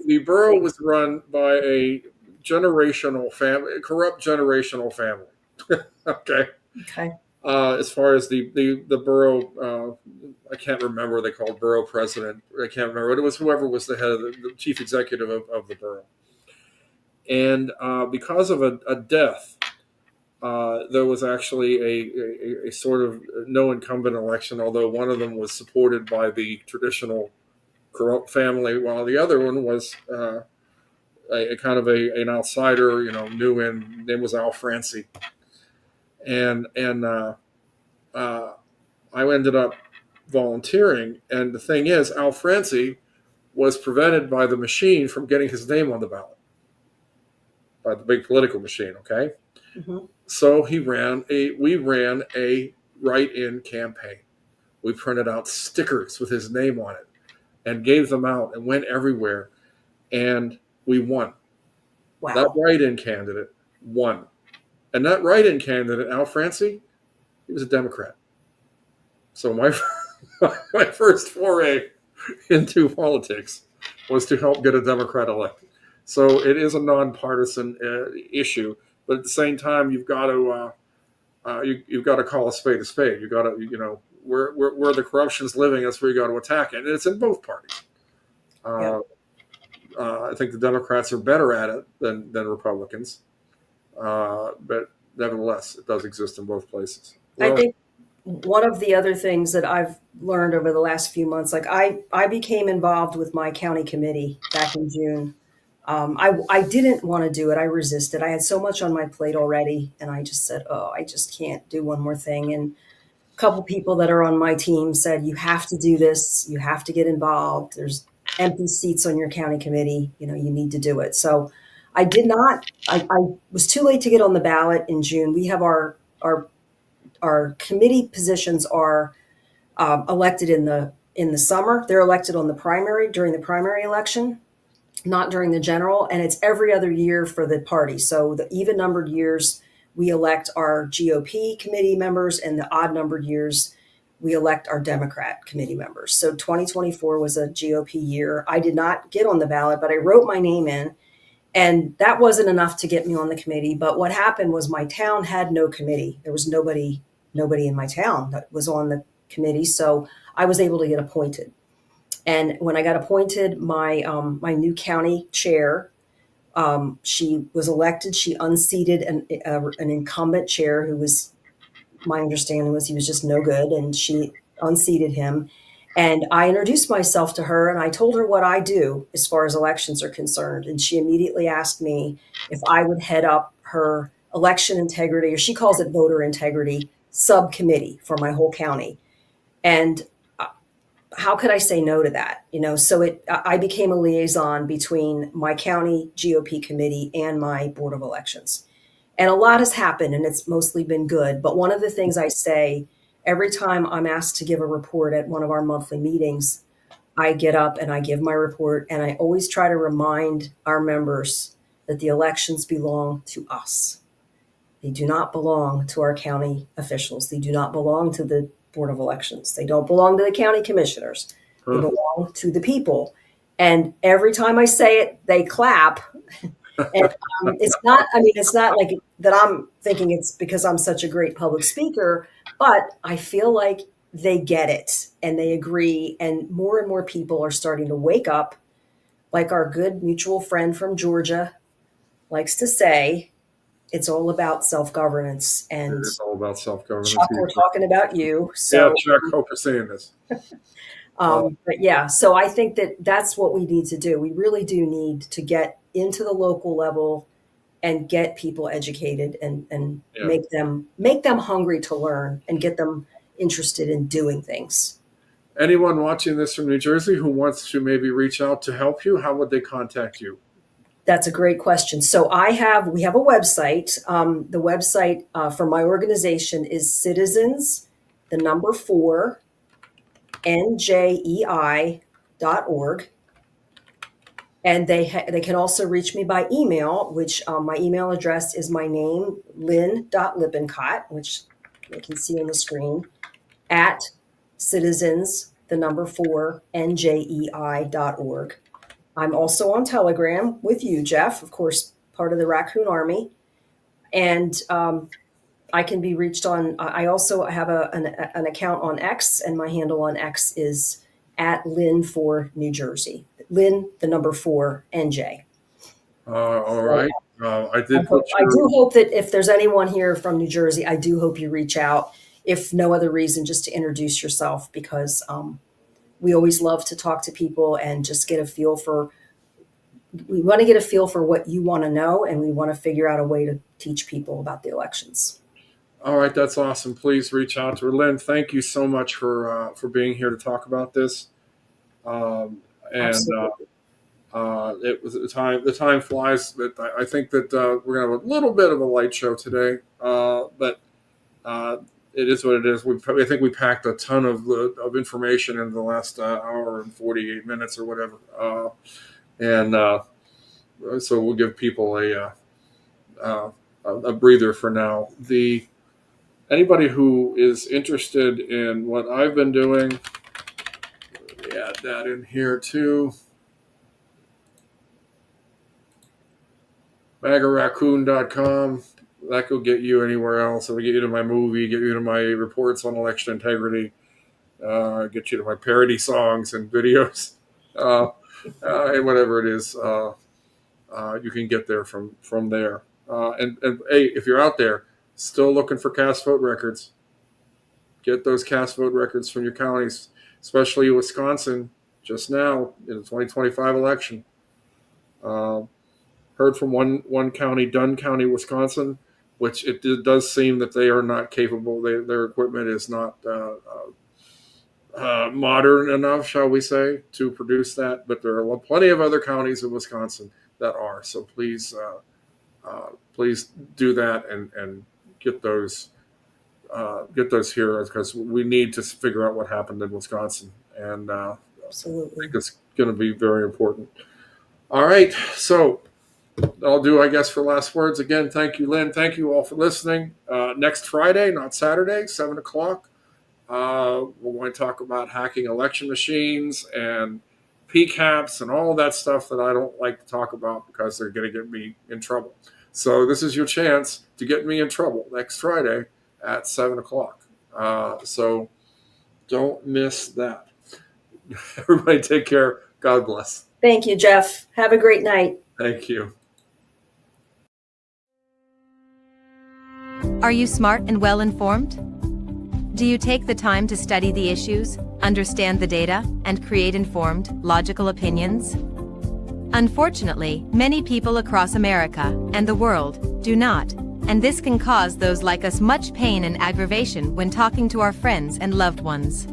the borough was run by a corrupt generational family. Okay. As far as the borough, I can't remember what they called borough president. I can't remember. It was whoever was the head of the chief executive of the borough. And because of a death, there was actually a sort of no incumbent election, although one of them was supported by the traditional corrupt family, while the other one was a kind of an outsider, new in, name was Al Franci. And I ended up volunteering. And the thing is, Al Franci was prevented by the machine from getting his name on the ballot, by the big political machine, okay? Mm-hmm. So we ran a write-in campaign. We printed out stickers with his name on it. and gave them out and went everywhere. And we won. Wow. That write-in candidate won. And that write-in candidate, Al Franci, he was a Democrat. So my first foray into politics was to help get a Democrat elected. So it is a nonpartisan issue, but at the same time, you've got to call a spade a spade. You got to, where the corruption's living, that's where you got to attack it, and it's in both parties. I think the Democrats are better at it than Republicans, but nevertheless, it does exist in both places. I think one of the other things that I've learned over the last few months, like I became involved with my county committee back in June. I didn't want to do it. I resisted. I had so much on my plate already. And I just said, oh, I just can't do one more thing. And a couple people that are on my team said, you have to do this. You have to get involved. There's empty seats on your county committee. You need to do it. So I did not. I was too late to get on the ballot in June. We have our committee positions are elected in the summer. They're elected on during the primary election, not during the general, and it's every other year for the party. So the even numbered years, we elect our GOP committee members, and the odd numbered years, we elect our Democrat committee members. So 2024 was a GOP year. I did not get on the ballot, but I wrote my name in, and that wasn't enough to get me on the committee. But what happened was my town had no committee. There was nobody in my town that was on the committee. So I was able to get appointed. And when I got appointed, my new county chair, she was elected. She unseated an incumbent chair who was, my understanding was he was just no good. And she unseated him. And I introduced myself to her and I told her what I do as far as elections are concerned. And she immediately asked me if I would head up her election integrity, or she calls it voter integrity, subcommittee for my whole county. And how could I say no to that? So I became a liaison between my county GOP committee and my board of elections. And a lot has happened and it's mostly been good. But one of the things I say every time I'm asked to give a report at one of our monthly meetings, I get up and I give my report. And I always try to remind our members that the elections belong to us. They do not belong to our county officials. They do not belong to the Board of Elections. They don't belong to the county commissioners. They belong to the people. And every time I say it, they clap. And it's not like that I'm thinking it's because I'm such a great public speaker, but I feel like they get it and they agree. And more people are starting to wake up, like our good mutual friend from Georgia likes to say. It's all about self-governance. And it's all about self-governance. Chuck, we're talking about you. So, yeah, Chuck, hope you're saying this. But yeah, so I think that's what we need to do. We really do need to get into the local level and get people educated and make them hungry to learn and get them interested in doing things. Anyone watching this from New Jersey who wants to maybe reach out to help you, how would they contact you? That's a great question. So we have a website. The website for my organization is citizens, 4, njei.org. And they can also reach me by email, which my email address is my name, lynn.lipencot, which you can see on the screen, at citizens, 4, njei.org. I'm also on Telegram with you, Jeff, of course, part of the Raccoon Army. And I can be reached on, I also have an account on X, and my handle on X is at Lynn for New Jersey. Lynn, 4, NJ. All right. I do hope that if there's anyone here from New Jersey, I do hope you reach out, if no other reason, just to introduce yourself, because we always love to talk to people and just get a feel for, we want to get a feel for what you want to know, and we want to figure out a way to teach people about the elections. All right, that's awesome. Please reach out to her. Lynn, thank you so much for being here to talk about this. It was the time flies. But I think that we're going to have a little bit of a light show today, but it is what it is. I think we packed a ton of information in the last hour and 48 minutes or whatever, so we'll give people a breather for now. Anybody who is interested in what I've been doing, let me add that in here too. magaraccoon.com. That could get you anywhere else. It'll get you to my movie, get you to my reports on election integrity, get you to my parody songs and videos, and whatever it is. You can get there from there. And hey, if you're out there still looking for cast vote records, get those cast vote records from your counties, especially Wisconsin, just now in the 2025 election. Heard from one county, Dunn County, Wisconsin, which it does seem that they are not capable. Their equipment is not modern enough, shall we say, to produce that. But there are plenty of other counties in Wisconsin that are. So please do that and get those here, because we need to figure out what happened in Wisconsin, and absolutely, I think it's going to be very important. All right, so I'll do, I guess, for last words. Again, thank you, Lynn. Thank you all for listening. Next Friday, not Saturday, 7 o'clock, we're going to talk about hacking election machines and PCAPs and all that stuff that I don't like to talk about because they're going to get me in trouble. So this is your chance to get me in trouble next Friday at 7 o'clock. So don't miss that. Everybody take care. God bless. Thank you, Jeff. Have a great night. Thank you. Are you smart and well informed? Do you take the time to study the issues, understand the data, and create informed, logical opinions? Unfortunately, many people across America and the world do not, and this can cause those like us much pain and aggravation when talking to our friends and loved ones.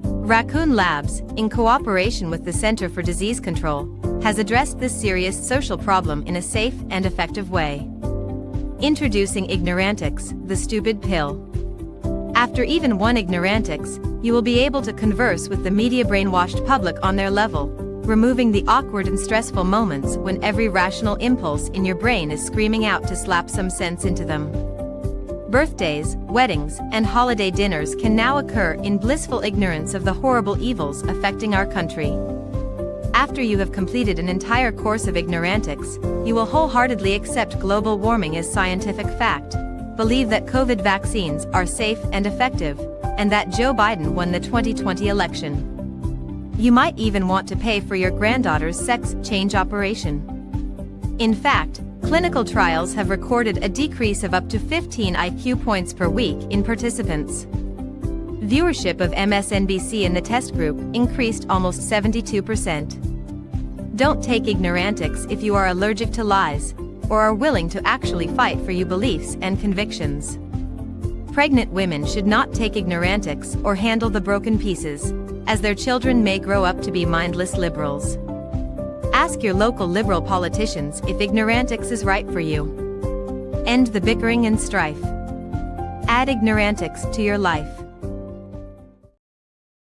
Raccoon Labs, in cooperation with the Center for Disease Control, has addressed this serious social problem in a safe and effective way. Introducing Ignorantix, the stupid pill. After even one Ignorantix, you will be able to converse with the media-brainwashed public on their level, removing the awkward and stressful moments when every rational impulse in your brain is screaming out to slap some sense into them. Birthdays, weddings, and holiday dinners can now occur in blissful ignorance of the horrible evils affecting our country. After you have completed an entire course of Ignorantix, you will wholeheartedly accept global warming as scientific fact, believe that COVID vaccines are safe and effective, and that Joe Biden won the 2020 election. You might even want to pay for your granddaughter's sex change operation. In fact, clinical trials have recorded a decrease of up to 15 IQ points per week in participants. Viewership of MSNBC in the test group increased almost 72%. Don't take Ignorantix if you are allergic to lies, or are willing to actually fight for your beliefs and convictions. Pregnant women should not take Ignorantix or handle the broken pieces, as their children may grow up to be mindless liberals. Ask your local liberal politicians if Ignorantix is right for you. End the bickering and strife. Add Ignorantix to your life.